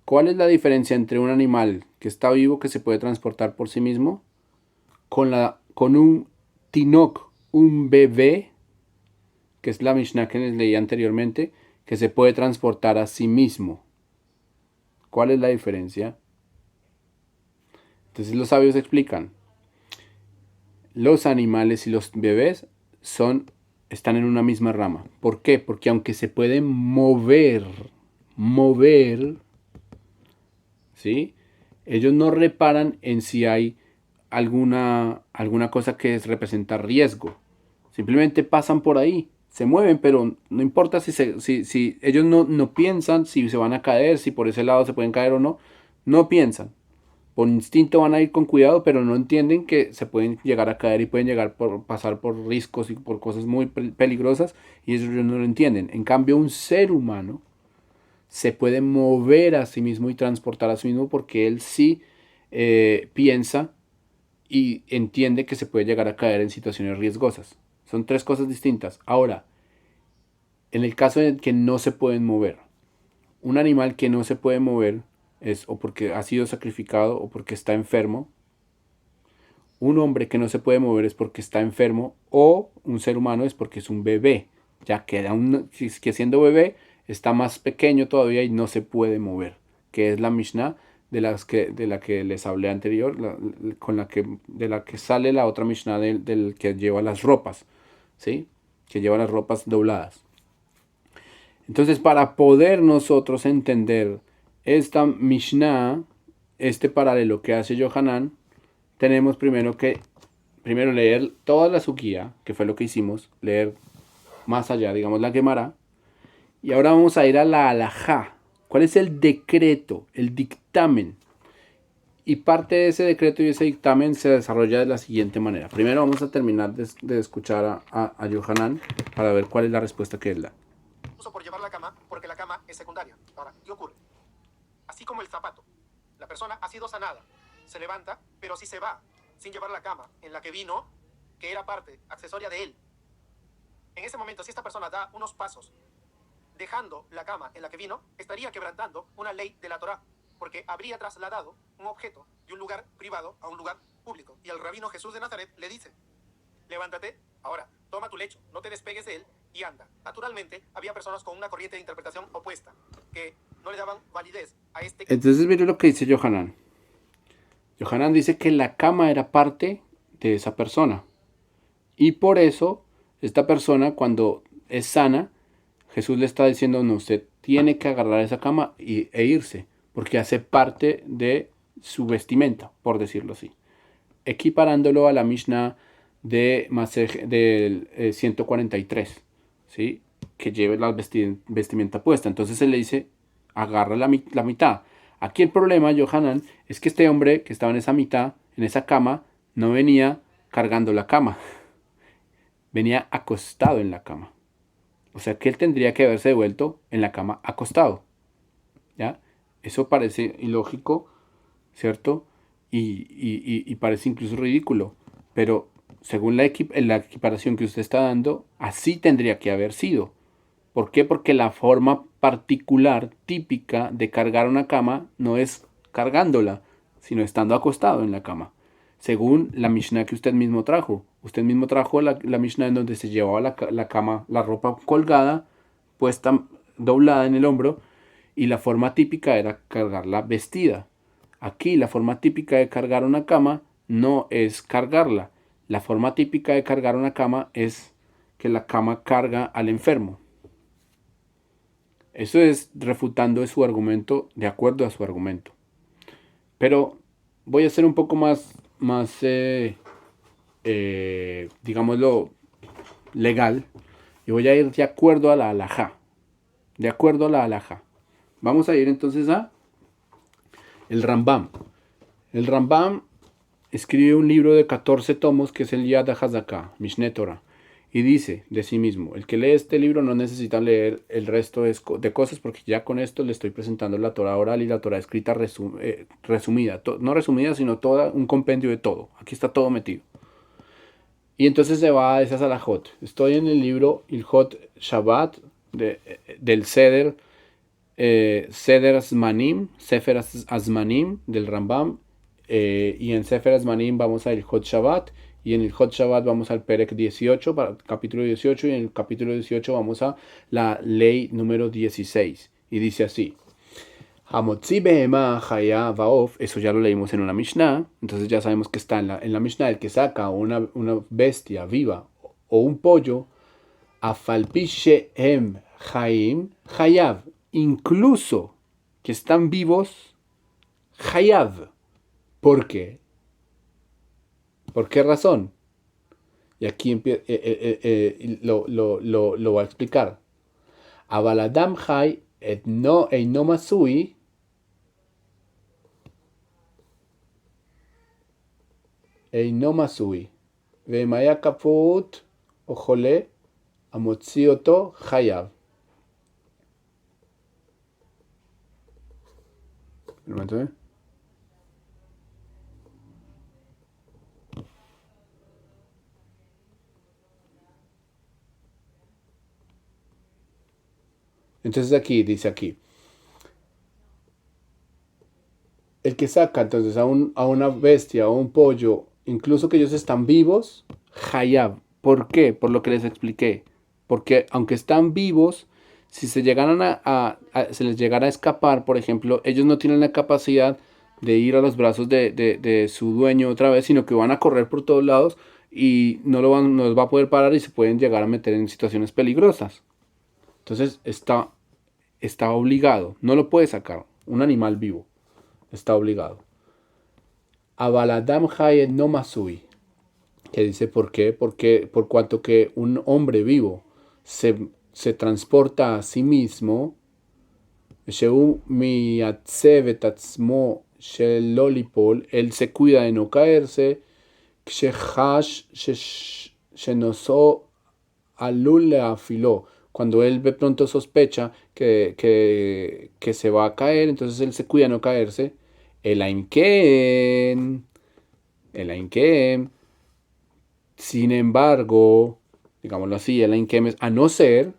¿Cuál es la diferencia entre un animal que está vivo que se puede transportar por sí mismo con un tinok, un bebé, que es la Mishnah que les leí anteriormente, que se puede transportar a sí mismo? ¿Cuál es la diferencia? Entonces los sabios explican. Los animales y los bebés están en una misma rama. ¿Por qué? Porque aunque se pueden mover, ¿sí? Ellos no reparan en si hay alguna cosa que representa riesgo. Simplemente pasan por ahí, se mueven, pero no importa si ellos no piensan si se van a caer, si por ese lado se pueden caer o no. No piensan. Por instinto van a ir con cuidado, pero no entienden que se pueden llegar a caer y pueden pasar por riscos y por cosas muy peligrosas, y eso ellos no lo entienden. En cambio, un ser humano se puede mover a sí mismo y transportar a sí mismo porque él sí piensa y entiende que se puede llegar a caer en situaciones riesgosas. Son tres cosas distintas. Ahora, en el caso en que no se pueden mover, un animal que no se puede mover es o porque ha sido sacrificado o porque está enfermo. Un hombre que no se puede mover es porque está enfermo o un ser humano es porque es un bebé, ya que, que siendo bebé está más pequeño todavía y no se puede mover, que es la Mishnah de la que les hablé anterior, de la que sale la otra Mishnah del que lleva las ropas, ¿sí? Que lleva las ropas dobladas. Entonces, para poder nosotros entender esta Mishnah, este paralelo que hace Yohanan, tenemos primero leer toda la Suquía, que fue lo que hicimos, leer más allá, digamos, la Gemara. Y ahora vamos a ir a la Alajá. ¿Cuál es el decreto, el dictamen? Y parte de ese decreto y ese dictamen se desarrolla de la siguiente manera. Primero vamos a terminar de escuchar a Yohanan para ver cuál es la respuesta que él da. Uso por llevar la cama porque la cama es secundaria. Ahora, ¿qué ocurre? Así como el zapato. La persona ha sido sanada. Se levanta, pero si se va sin llevar la cama en la que vino, que era parte accesoria de él. En ese momento, si esta persona da unos pasos dejando la cama en la que vino, estaría quebrantando una ley de la Torá, porque habría trasladado un objeto de un lugar privado a un lugar público. Y el rabino Jesús de Nazaret le dice, levántate, ahora, toma tu lecho, no te despegues de él y anda. Naturalmente, había personas con una corriente de interpretación opuesta, que no le daban validez a este... Entonces mire lo que dice Yohanan. Yohanan dice que la cama era parte de esa persona. Y por eso, esta persona cuando es sana, Jesús le está diciendo, no, usted tiene que agarrar esa cama e irse, porque hace parte de su vestimenta, por decirlo así. Equiparándolo a la Mishnah del 143, ¿sí? Que lleve la vestimenta puesta. Entonces él le dice, agarra la mitad. Aquí el problema, Yohanan, es que este hombre que estaba en esa mitad, en esa cama, no venía cargando la cama. Venía acostado en la cama. O sea que él tendría que haberse devuelto en la cama acostado. ¿Ya? Eso parece ilógico, ¿cierto? Y parece incluso ridículo. Pero según la equiparación que usted está dando, así tendría que haber sido. ¿Por qué? Porque la forma particular, típica de cargar una cama no es cargándola, sino estando acostado en la cama. Según la Mishnah que usted mismo trajo. Usted mismo trajo la Mishnah en donde se llevaba la cama, la ropa colgada, puesta, doblada en el hombro, y la forma típica era cargarla vestida. Aquí la forma típica de cargar una cama no es cargarla. La forma típica de cargar una cama es que la cama carga al enfermo. Eso es refutando su argumento de acuerdo a su argumento. Pero voy a ser un poco más digámoslo, legal. Y voy a ir de acuerdo a la halajá. De acuerdo a la halajá. Vamos a ir entonces a el Rambam. El Rambam escribe un libro de 14 tomos que es el Yad HaZaká, Mishneh Torah. Y dice de sí mismo, el que lee este libro no necesita leer el resto de cosas porque ya con esto le estoy presentando la Torah oral y la Torah escrita resumida. No resumida, sino un compendio de todo. Aquí está todo metido. Y entonces se va a esas alajot. Estoy en el libro Ilhot Shabbat del Seder, Seder Azmanim, Sefer Azmanim del Rambam. Y en Sefer Azmanim vamos a Ilhot Shabbat. Y en Ilhot Shabbat vamos al Perek 18, capítulo 18. Y en el capítulo 18 vamos a la ley número 16. Y dice así. Hamotzi behema chaya vaof, eso ya lo leímos en una Mishnah, entonces ya sabemos que está en la Mishnah el que saca una bestia viva o un pollo, afalpishe hem chaim chayav, incluso que están vivos, chayav. ¿Por qué? ¿Por qué razón? Y aquí lo va a explicar. Avaladam chay et no eino masui. אינו מסוי, ואם היה כפות או חולה, המוציא אותו חייב. Un momento, ¿eh? Entonces aquí, dice aquí, el que saca entonces a una bestia o un pollo, incluso que ellos están vivos, hayab. ¿Por qué? Por lo que les expliqué. Porque aunque están vivos, si se llegaran se les llegara a escapar, por ejemplo, ellos no tienen la capacidad de ir a los brazos de su dueño otra vez, sino que van a correr por todos lados y no los va a poder parar y se pueden llegar a meter en situaciones peligrosas. Entonces está obligado, no lo puede sacar, un animal vivo está obligado. Abaladam Hayed no Masui, que dice por qué, porque por cuanto que un hombre vivo se transporta a sí mismo, Sheu miatzevet atzmo shelolipol, él se cuida de no caerse, kshehash shenoso alul leafiló, cuando él de pronto sospecha que se va a caer, entonces él se cuida de no caerse. El Ainken, el Ainken, sin embargo, digámoslo así, el Ainken es a no ser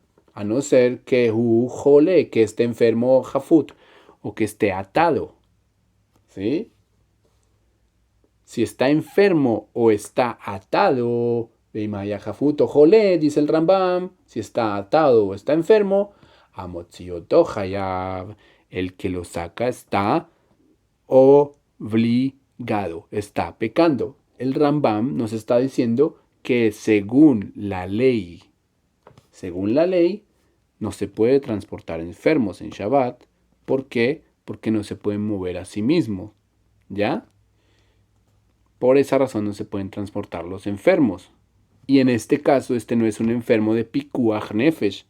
que jole, que esté enfermo Jafut, o que esté atado, ¿sí? Si está enfermo o está atado, Beimaya Jafut o jole, dice el Rambam, si está atado o está enfermo, Amotzioto Hayab, el que lo saca está obligado, está pecando. El Rambam nos está diciendo que según la ley, no se puede transportar enfermos en Shabbat. ¿Por qué? Porque no se pueden mover a sí mismos. ¿Ya? Por esa razón no se pueden transportar los enfermos. Y en este caso, este no es un enfermo de Pikuach Nefesh.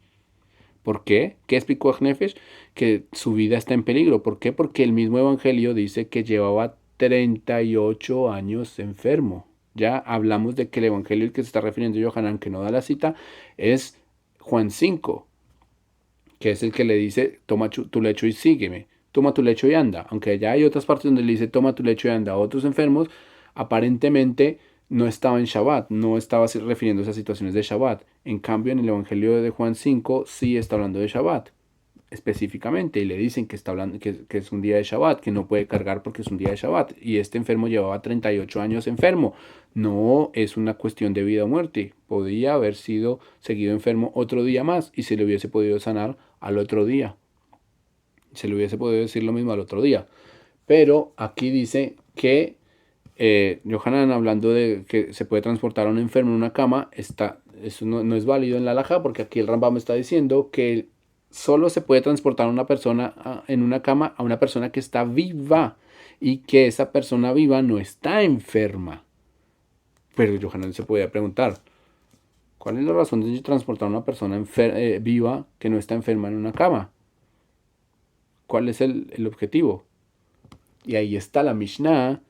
¿Por qué? ¿Qué es Pikuach Nefesh? Que su vida está en peligro. ¿Por qué? Porque el mismo Evangelio dice que llevaba 38 años enfermo. Ya hablamos de que el Evangelio al que se está refiriendo Yohanan, que no da la cita, es Juan 5, que es el que le dice, toma tu lecho y sígueme. Toma tu lecho y anda. Aunque ya hay otras partes donde le dice, toma tu lecho y anda. A otros enfermos, aparentemente no estaba en Shabbat, no estaba refiriéndose a situaciones de Shabbat. En cambio, en el Evangelio de Juan 5 sí está hablando de Shabbat específicamente y le dicen que está hablando que es un día de Shabbat, que no puede cargar porque es un día de Shabbat y este enfermo llevaba 38 años enfermo. No es una cuestión de vida o muerte. Podría haber sido seguido enfermo otro día más y se le hubiese podido sanar al otro día. Se le hubiese podido decir lo mismo al otro día. Pero aquí dice que Yohanan, hablando de que se puede transportar a un enfermo en una cama, eso no es válido en la halajá, porque aquí el Rambam está diciendo que solo se puede transportar a una persona en una cama a una persona que está viva y que esa persona viva no está enferma. Pero Yohanan se podía preguntar, ¿cuál es la razón de transportar a una persona viva que no está enferma en una cama? ¿Cuál es el objetivo? Y ahí está la Mishnah.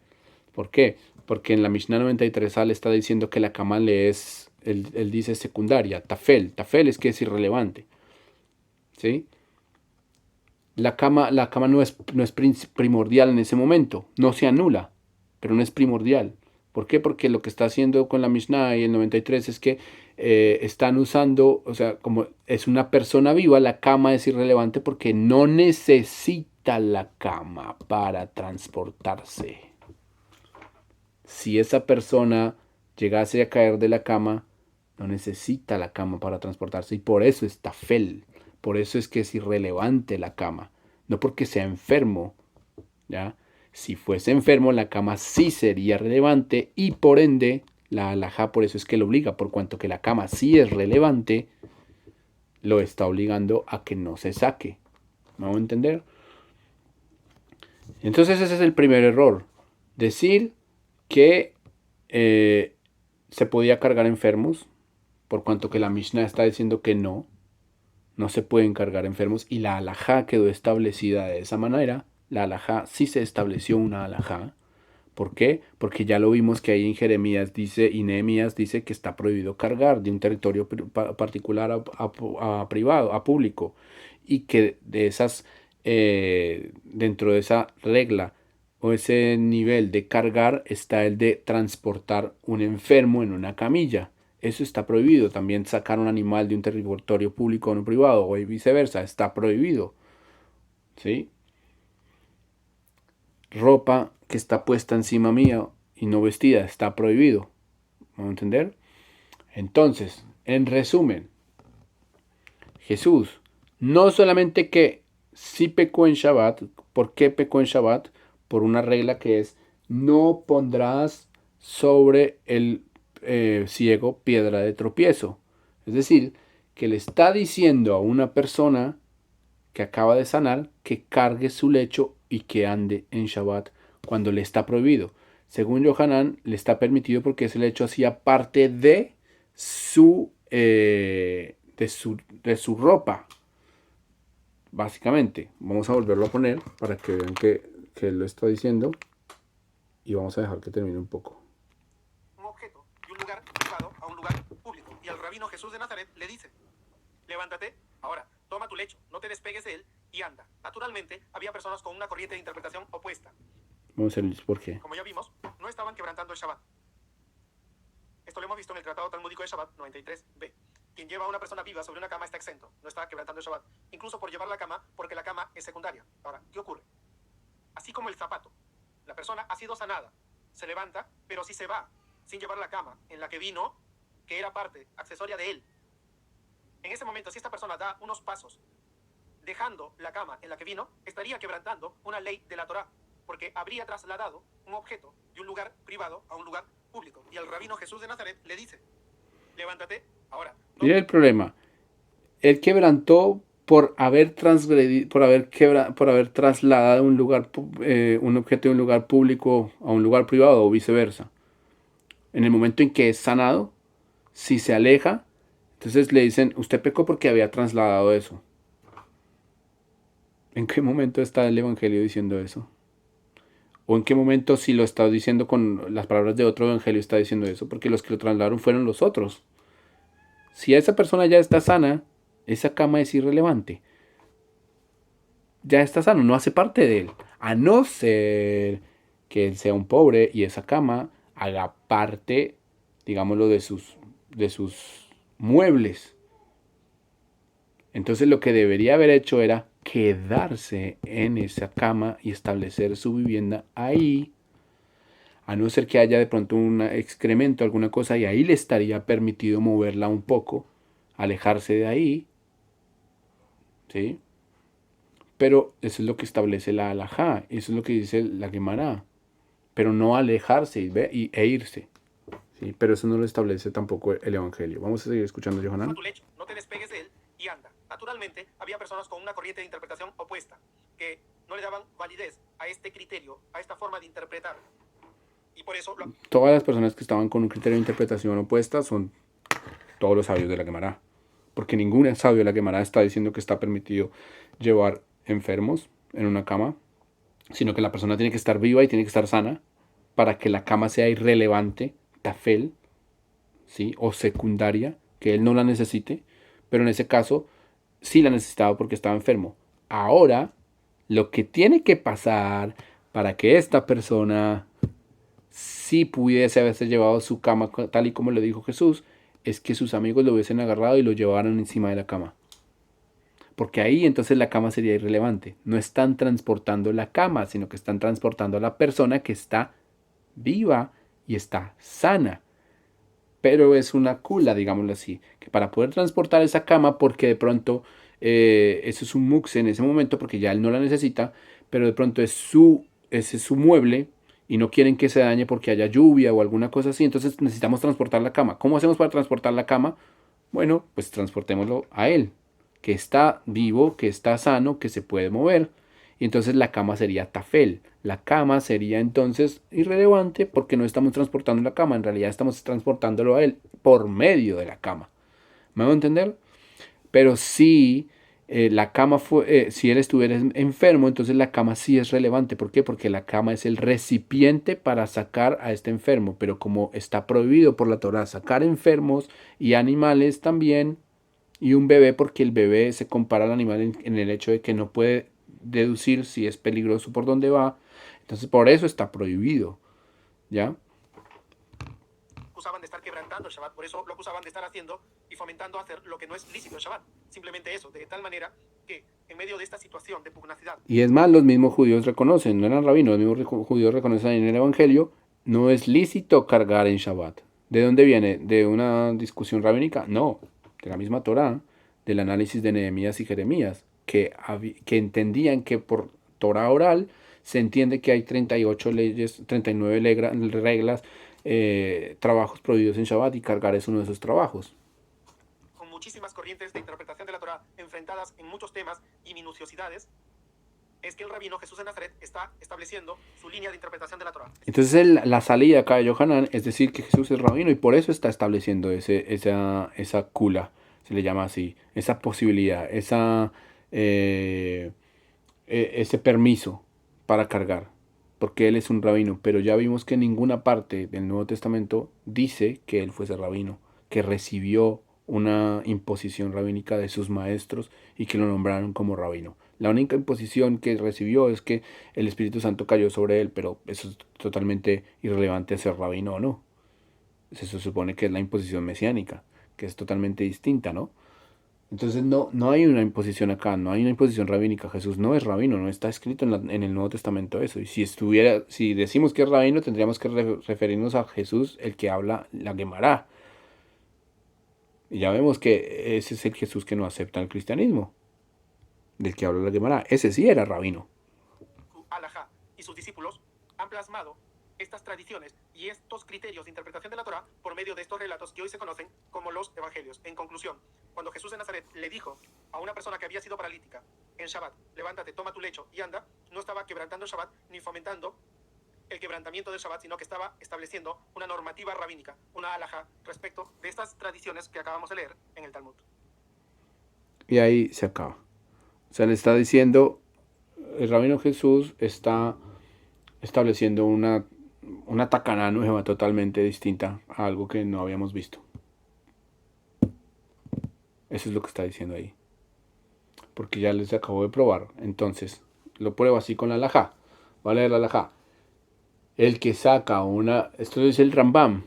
¿Por qué? Porque en la Mishnah 93 le está diciendo que la cama le es, él dice secundaria, tafel. Tafel es que es irrelevante. ¿Sí? La cama no es primordial en ese momento. No se anula, pero no es primordial. ¿Por qué? Porque lo que está haciendo con la Mishnah y el 93 es que están usando, o sea, como es una persona viva, la cama es irrelevante porque no necesita la cama para transportarse. Si esa persona llegase a caer de la cama, no necesita la cama para transportarse y por eso está fel. Por eso es que es irrelevante la cama. No porque sea enfermo, ¿ya? Si fuese enfermo, la cama sí sería relevante y por ende, la halajá por eso es que lo obliga, por cuanto que la cama sí es relevante, lo está obligando a que no se saque. ¿Me hago entender? Entonces ese es el primer error. Decir que se podía cargar enfermos, por cuanto que la Mishnah está diciendo que no se pueden cargar enfermos y la halajá quedó establecida de esa manera. La halajá sí se estableció una halajá. ¿Por qué? Porque ya lo vimos que ahí en Jeremías dice y Nehemías dice que está prohibido cargar de un territorio particular a privado, a público y que de esas dentro de esa regla o ese nivel de cargar está el de transportar un enfermo en una camilla. Eso está prohibido. También sacar un animal de un territorio público o no privado o viceversa está prohibido. ¿Sí? Ropa que está puesta encima mía y no vestida está prohibido. ¿Vamos a entender? Entonces, en resumen, Jesús no solamente que sí pecó en Shabbat. ¿Por qué pecó en Shabbat? Por una regla que es no pondrás sobre el ciego piedra de tropiezo. Es decir, que le está diciendo a una persona que acaba de sanar que cargue su lecho y que ande en Shabbat cuando le está prohibido. Según Yohanan, le está permitido porque ese lecho hacía parte de su ropa. Básicamente, vamos a volverlo a poner para que vean que lo está diciendo y vamos a dejar que termine un poco. Un objeto de un lugar privado a un lugar público. Y el rabino Jesús de Nazaret le dice, levántate, ahora, toma tu lecho, no te despegues de él y anda. Naturalmente, había personas con una corriente de interpretación opuesta. Vamos a ver por qué. Como ya vimos, no estaban quebrantando el Shabbat. Esto lo hemos visto en el Tratado Talmúdico de Shabbat 93b. Quien lleva a una persona viva sobre una cama está exento, no está quebrantando el Shabbat, incluso por llevar la cama, porque la cama es secundaria. Ahora, ¿qué ocurre? Así como el zapato, la persona ha sido sanada, se levanta, pero si se va, sin llevar la cama en la que vino, que era parte accesoria de él. En ese momento, si esta persona da unos pasos, dejando la cama en la que vino, estaría quebrantando una ley de la Torá, porque habría trasladado un objeto de un lugar privado a un lugar público. Y el rabino Jesús de Nazaret le dice, levántate, ahora. Mira el problema. Él quebrantó por haber transgredido, por haber trasladado un objeto de un lugar público a un lugar privado o viceversa. En el momento en que es sanado, si se aleja, entonces le dicen, usted pecó porque había trasladado eso. ¿En qué momento está el Evangelio diciendo eso? ¿O en qué momento, si lo está diciendo con las palabras de otro evangelio, está diciendo eso? Porque los que lo trasladaron fueron los otros. Si esa persona ya está sana, esa cama es irrelevante. Ya está sano, no hace parte de él. A no ser que él sea un pobre y esa cama haga parte, digámoslo, de sus muebles. Entonces lo que debería haber hecho era quedarse en esa cama y establecer su vivienda ahí, a no ser que haya de pronto un excremento, alguna cosa, y ahí le estaría permitido moverla un poco, alejarse de ahí, ¿sí? Pero eso es lo que establece la halajá, eso es lo que dice la Gemara, pero no alejarse e irse, ¿sí? Pero eso no lo establece tampoco el Evangelio. Vamos a seguir escuchando, Yohanan. Tu lecho, no te despegues de él y anda. Naturalmente, había personas con una corriente de interpretación opuesta, que no le daban validez a este criterio, a esta forma de interpretar. Y por eso todas las personas que estaban con un criterio de interpretación opuesta son todos los sabios de la Gemara. Porque ningún sabio de la Gemara está diciendo que está permitido llevar enfermos en una cama, sino que la persona tiene que estar viva y tiene que estar sana para que la cama sea irrelevante, tafel, ¿sí? O secundaria, que él no la necesite, pero en ese caso sí la necesitaba porque estaba enfermo. Ahora, lo que tiene que pasar para que esta persona sí pudiese haberse llevado su cama tal y como le dijo Jesús, es que sus amigos lo hubiesen agarrado y lo llevaran encima de la cama. Porque ahí entonces la cama sería irrelevante. No están transportando la cama, sino que están transportando a la persona que está viva y está sana. Pero es una cula, digámoslo así, que para poder transportar esa cama, porque de pronto eso es un mux en ese momento, porque ya él no la necesita, pero de pronto ese es su mueble y no quieren que se dañe porque haya lluvia o alguna cosa así, entonces necesitamos transportar la cama. ¿Cómo hacemos para transportar la cama? Bueno, pues transportémoslo a él, que está vivo, que está sano, que se puede mover. Y entonces la cama sería tafel. La cama sería entonces irrelevante porque no estamos transportando la cama, en realidad estamos transportándolo a él por medio de la cama. ¿Me voy a entender? Pero si la cama si él estuviera enfermo, entonces la cama sí es relevante. ¿Por qué? Porque la cama es el recipiente para sacar a este enfermo. Pero como está prohibido por la Torah sacar enfermos y animales también, y un bebé, porque el bebé se compara al animal en el hecho de que no puede deducir si es peligroso por dónde va. Entonces por eso está prohibido, ¿ya? Acusaban de estar quebrantando el Shabbat, por eso lo acusaban de estar haciendo y fomentando hacer lo que no es lícito el Shabbat. Simplemente eso, de tal manera que en medio de esta situación de pugnacidad. Y es más, los mismos judíos reconocen, no eran rabinos, los mismos judíos reconocen en el Evangelio, no es lícito cargar en Shabbat. ¿De dónde viene? ¿De una discusión rabínica? No, de la misma Torá, del análisis de Nehemías y Jeremías, que entendían que por Torá oral se entiende que hay 38 leyes, 39 reglas, trabajos prohibidos en Shabbat, y cargar es uno de esos trabajos. Con muchísimas corrientes de interpretación de la Torá enfrentadas en muchos temas y minuciosidades, es que el rabino Jesús de Nazaret está estableciendo su línea de interpretación de la Torá. Entonces la salida acá de Yohanan es decir que Jesús es rabino, y por eso está estableciendo esa kula, se le llama así, esa posibilidad, ese permiso para cargar, porque él es un rabino. Pero ya vimos que en ninguna parte del Nuevo Testamento dice que él fuese rabino, que recibió una imposición rabínica de sus maestros y que lo nombraron como rabino. La única imposición que recibió es que el Espíritu Santo cayó sobre él, pero eso es totalmente irrelevante a ser rabino o no. Se supone que es la imposición mesiánica, que es totalmente distinta, ¿no? Entonces no hay una imposición acá, no hay una imposición rabínica. Jesús no es rabino, no está escrito en el Nuevo Testamento eso. Y si decimos que es rabino, tendríamos que referirnos a Jesús, el que habla la Gemara. Y ya vemos que ese es el Jesús que no acepta el cristianismo, del que habla la Gemara. Ese sí era rabino. Alajá y sus discípulos han plasmado estas tradiciones y estos criterios de interpretación de la Torá por medio de estos relatos que hoy se conocen como los evangelios. En conclusión, cuando Jesús de Nazaret le dijo a una persona que había sido paralítica en Shabbat, levántate, toma tu lecho y anda, no estaba quebrantando el Shabbat ni fomentando el quebrantamiento del Shabbat, sino que estaba estableciendo una normativa rabínica, una alajá, respecto de estas tradiciones que acabamos de leer en el Talmud. Y ahí se acaba. O sea, le está diciendo, el rabino Jesús está estableciendo una takaná nueva totalmente distinta a algo que no habíamos visto. Eso es lo que está diciendo ahí. Porque ya les acabo de probar. Entonces, lo pruebo así con la alajá. Va a leer la alajá. El que saca esto es el Rambam,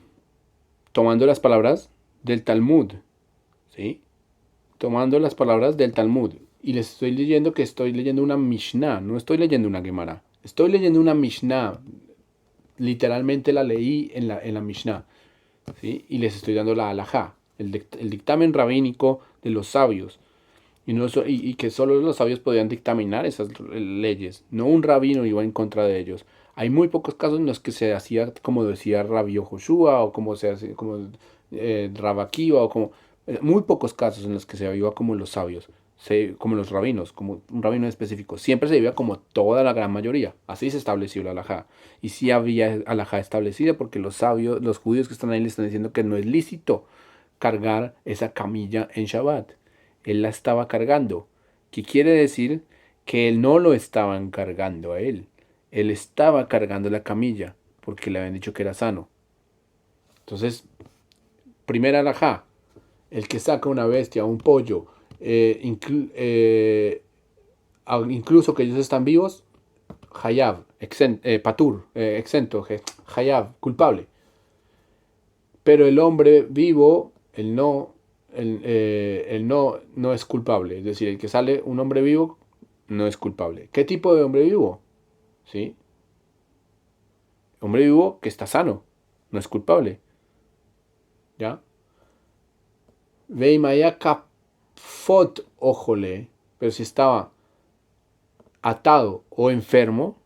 tomando las palabras del Talmud. ¿Sí? Tomando las palabras del Talmud. Y les estoy leyendo que estoy leyendo una Mishnah. No estoy leyendo una Gemara. Estoy leyendo una Mishnah. Literalmente la leí en la Mishnah. ¿Sí? Y les estoy dando la halajá, el dictamen rabínico de los sabios. Y que solo los sabios podían dictaminar esas leyes. No un rabino iba en contra de ellos. Hay muy pocos casos en los que se hacía como decía Rabbi Joshua, o como se hace como Rab Akiva, o como muy pocos casos en los que se iba como los sabios, como los rabinos, como un rabino específico. Siempre se iba como toda la gran mayoría. Así se estableció la halajá. Y sí había halajá establecida porque los sabios, los judíos que están ahí le están diciendo que no es lícito cargar esa camilla en Shabbat. Él la estaba cargando. ¿Qué quiere decir? Que él no lo estaban cargando a él. Él estaba cargando la camilla porque le habían dicho que era sano. Entonces, primera alajá, el que saca una bestia, un pollo, incluso que ellos están vivos, hayab, patur, exento, hayab, culpable. Pero el hombre vivo, no es culpable. Es decir, el que sale un hombre vivo no es culpable. ¿Qué tipo de hombre vivo? ¿Sí? Hombre vivo que está sano, no es culpable. ¿Ya? Veimaya kapfot, ójole, pero si estaba atado o enfermo,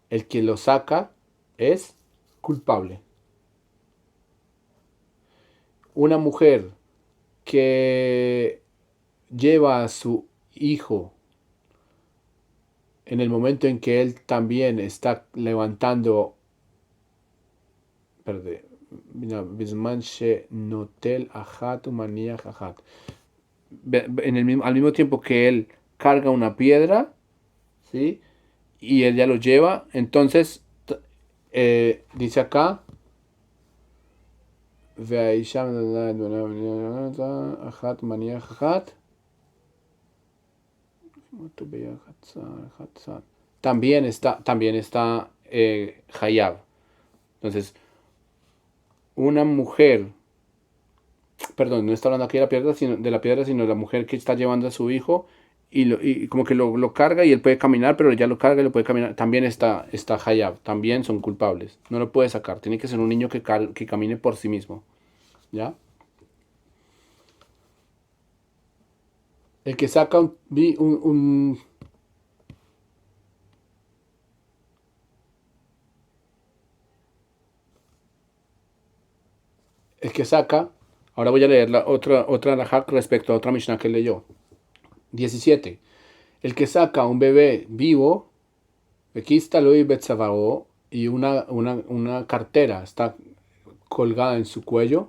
el que lo saca es culpable. Una mujer que lleva a su hijo en el momento en que él también está levantando, perdón, al mismo tiempo que él carga una piedra, ¿sí? Y él ya lo lleva, entonces dice acá, También está Hayab. Entonces, una mujer, perdón, no está hablando aquí de la piedra, sino de la mujer que está llevando a su hijo y como que lo carga y él puede caminar, pero ya lo carga y lo puede caminar. También está Hayab, también son culpables. No lo puede sacar, tiene que ser un niño que camine por sí mismo. ¿Ya? El que saca el que saca, ahora voy a leer la otra alajá respecto a otra Mishnah que leyó. 17. El que saca un bebé vivo, y una cartera está colgada en su cuello,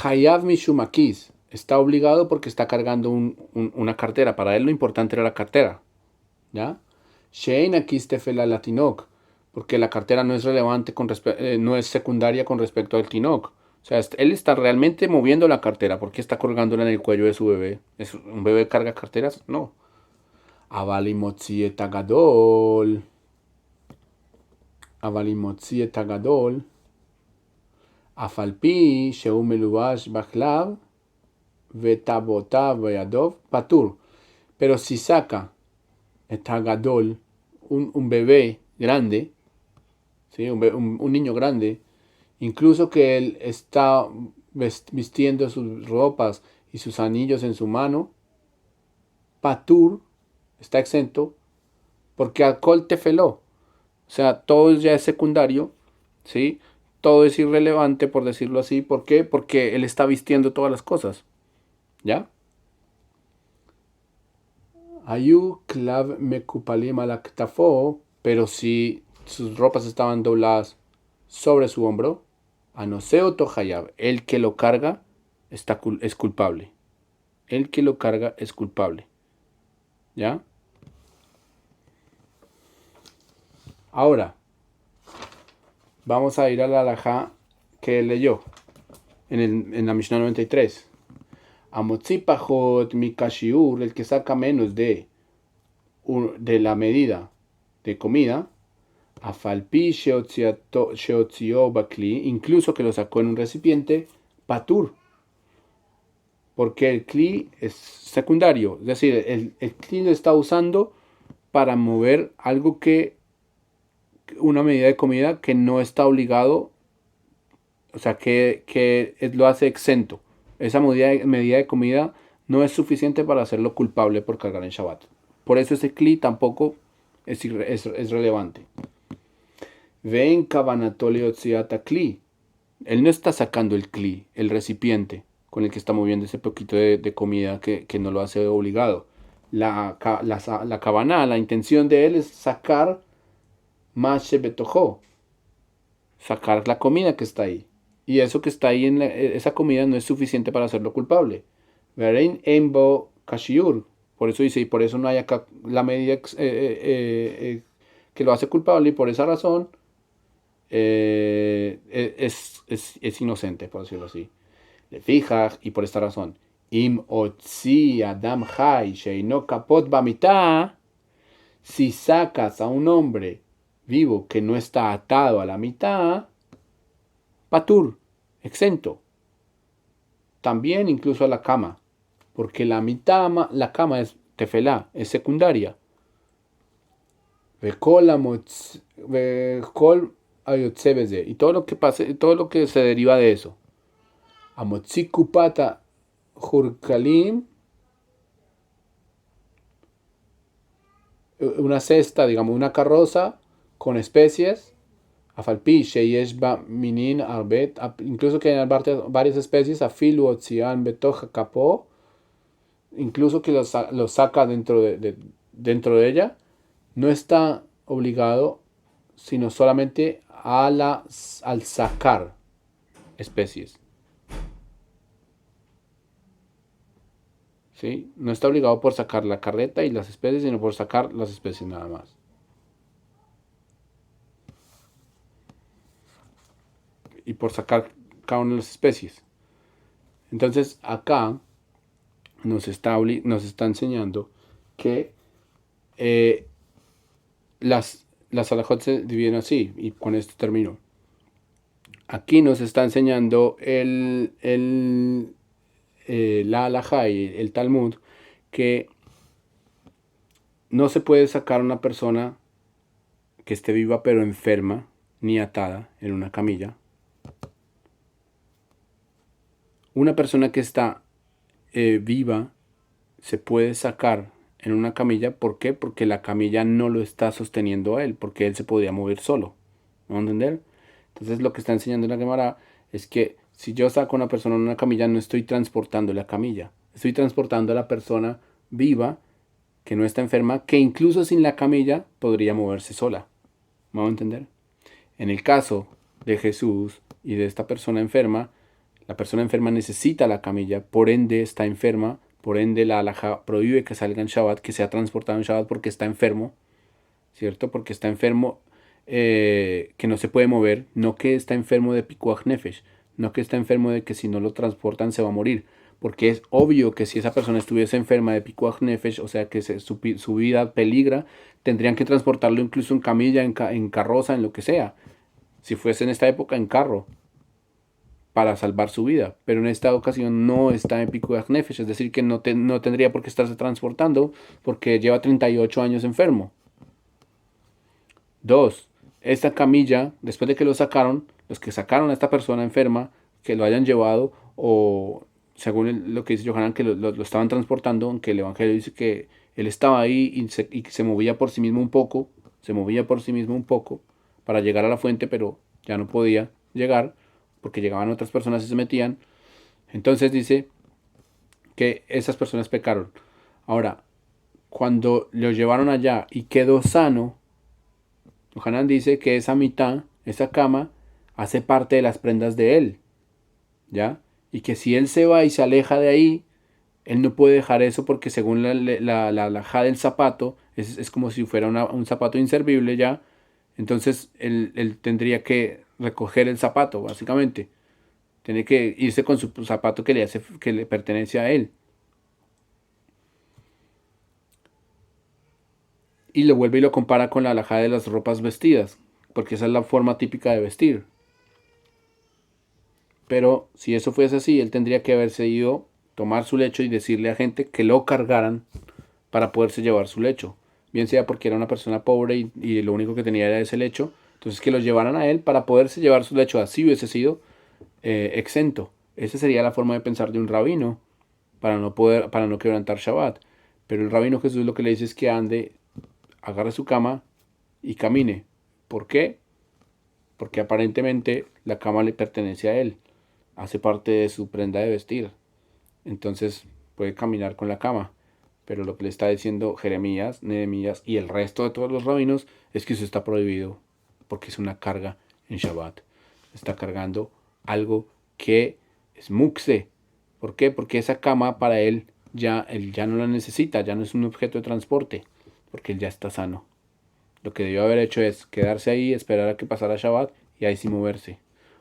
Hayav Mishumakis está obligado porque está cargando una cartera. Para él lo importante era la cartera. ¿Ya? Shein Akis Tefela Latinok, porque la cartera no es relevante no es secundaria con respecto al Tinok. O sea, él está realmente moviendo la cartera. ¿Por qué está colgándola en el cuello de su bebé? ¿Es un bebé carga carteras? No. Avalimotzi etagadol. Avalimotzi etagadol. Afalpi sheu melubash bachlav. Vetabotav veadov patur. Pero si saca etagadol, un bebé grande, ¿sí? Un niño grande, incluso que él está vistiendo sus ropas y sus anillos en su mano, patur, está exento, porque alcohol tefeló. O sea, todo ya es secundario, ¿sí? Todo es irrelevante, por decirlo así. ¿Por qué? Porque él está vistiendo todas las cosas. ¿Ya? Ayu klav mekupalim alaktafo, pero si sus ropas estaban dobladas sobre su hombro, anoseo tohayab, el que lo carga es culpable. El que lo carga es culpable. ¿Ya? Ahora, vamos a ir a la alajá que él leyó en la Mishnah 93. Amotzipajot mikashiur, el que saca menos de la medida de comida, afalpi sheotzio bakli, incluso que lo sacó en un recipiente, patur, porque el kli es secundario, es decir, el kli lo está usando para mover algo una medida de comida que no está obligado, o sea, que lo hace exento. Esa medida de comida no es suficiente para hacerlo culpable por cargar en Shabbat. Por eso ese kli tampoco es relevante. Ven kavanatole kli. Él no está sacando el kli, el recipiente con el que está moviendo ese poquito de comida que no lo hace obligado. La kavaná, la intención de él es sacar más betojo, sacar la comida que está ahí. Y eso que está ahí esa comida no es suficiente para hacerlo culpable. Verein embo kashiur. Por eso dice, y por eso no hay acá la medida que lo hace culpable, y por esa razón es inocente, por decirlo así. Le fijas, y por esta razón. Im otzi adam hay sheino kapot bamita. Si sacas a un hombre vivo que no está atado a la mitad, patur, exento. También incluso a la cama, porque la cama es tefelá, es secundaria. Y todo lo que pase, todo lo que se deriva de eso. Amotzikupata jurkalim, una cesta, digamos, una carroza con especies. Afalpi, sheyeshba minin arbet, incluso que hay varias especies, afilu otzian betoja capó, incluso que los saca dentro de ella, no está obligado, sino solamente al sacar especies. ¿Sí? No está obligado por sacar la carreta y las especies, sino por sacar las especies nada más. Y por sacar cada una de las especies. Entonces acá nos está enseñando que las halajot se dividen así, y con esto termino. Aquí nos está enseñando la halajá y el Talmud que no se puede sacar a una persona que esté viva pero enferma ni atada en una camilla. Una persona que está viva se puede sacar en una camilla. ¿Por qué? Porque la camilla no lo está sosteniendo a él, porque él se podía mover solo. ¿Me van a entender? Entonces lo que está enseñando la Gemara es que si yo saco a una persona en una camilla, no estoy transportando la camilla. Estoy transportando a la persona viva que no está enferma, que incluso sin la camilla podría moverse sola. ¿Me van a entender? En el caso de Jesús y de esta persona enferma, la persona enferma necesita la camilla, por ende está enferma, por ende la halajá prohíbe que salga en Shabbat, que sea transportado en Shabbat porque está enfermo, ¿cierto? Porque está enfermo, que no se puede mover, no que está enfermo de pikuach nefesh, no que está enfermo de que si no lo transportan se va a morir, porque es obvio que si esa persona estuviese enferma de pikuach nefesh, o sea que su vida peligra, tendrían que transportarlo incluso en camilla, en carroza, en lo que sea. Si fuese en esta época, en carro, para salvar su vida. Pero en esta ocasión no está en pikuach nefesh, es decir, que no tendría por qué estarse transportando porque lleva 38 años enfermo. Dos, esta camilla, después de que lo sacaron, los que sacaron a esta persona enferma, que lo hayan llevado, o según lo que dice Yohanan, que lo estaban transportando, aunque el Evangelio dice que él estaba ahí y se movía por sí mismo un poco, se movía por sí mismo un poco para llegar a la fuente, pero ya no podía llegar porque llegaban otras personas y se metían. Entonces dice que esas personas pecaron. Ahora, cuando lo llevaron allá y quedó sano, Yohanan dice que esa mitad, esa cama, hace parte de las prendas de él, ¿ya? Y que si él se va y se aleja de ahí, él no puede dejar eso porque según la alajá del zapato, es como si fuera un zapato inservible ya, entonces él tendría que recoger el zapato, básicamente. Tiene que irse con su zapato que le pertenece a él. Y lo vuelve y lo compara con la alajá de las ropas vestidas, porque esa es la forma típica de vestir. Pero si eso fuese así, él tendría que haberse ido, tomar su lecho y decirle a gente que lo cargaran para poderse llevar su lecho. Bien sea porque era una persona pobre y lo único que tenía era ese lecho, entonces que lo llevaran a él para poderse llevar su lecho. Así hubiese sido exento. Esa sería la forma de pensar de un rabino para no quebrantar Shabbat. Pero el rabino Jesús lo que le dice es que ande, agarre su cama y camine. ¿Por qué? Porque aparentemente la cama le pertenece a él, hace parte de su prenda de vestir. Entonces puede caminar con la cama. Pero lo que le está diciendo Jeremías, Nehemías y el resto de todos los rabinos es que eso está prohibido porque es una carga en Shabbat. Está cargando algo que es mukse. ¿Por qué? Porque esa cama para él ya no la necesita, ya no es un objeto de transporte, porque él ya está sano. Lo que debió haber hecho es quedarse ahí, esperar a que pasara Shabbat y ahí sí moverse.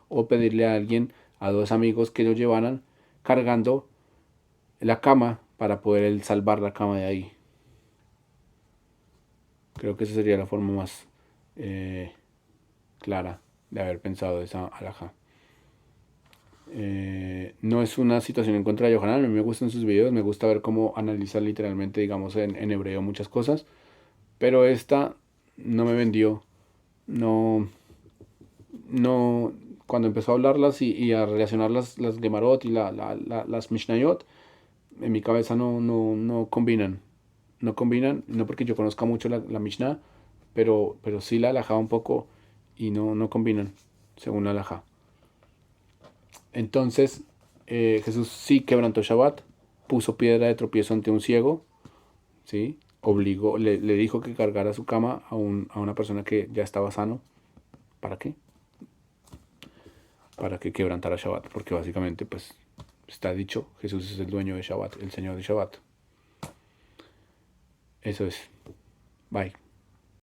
O pedirle a alguien, a dos amigos que lo llevaran cargando la cama para poder él salvar la cama de ahí. Creo que esa sería la forma más clara de haber pensado esa alhaja. No es una situación en contra de Yohanan, a mí me gustan sus videos, me gusta ver cómo analiza literalmente, digamos, en hebreo muchas cosas, pero esta no me vendió, no, no, cuando empezó a hablarlas y a relacionar las Gemarot y las Mishnayot, en mi cabeza no combinan. No combinan, no porque yo conozca mucho la Mishnah, pero sí la halajá un poco y no combinan, según la halajá. Entonces, Jesús sí quebrantó Shabbat, puso piedra de tropiezo ante un ciego, ¿sí? Obligó, le dijo que cargara su cama a una persona que ya estaba sano. ¿Para qué? Para que quebrantara Shabbat, porque básicamente pues está dicho, Jesús es el dueño de Shabbat, el Señor de Shabbat. Eso es. Bye.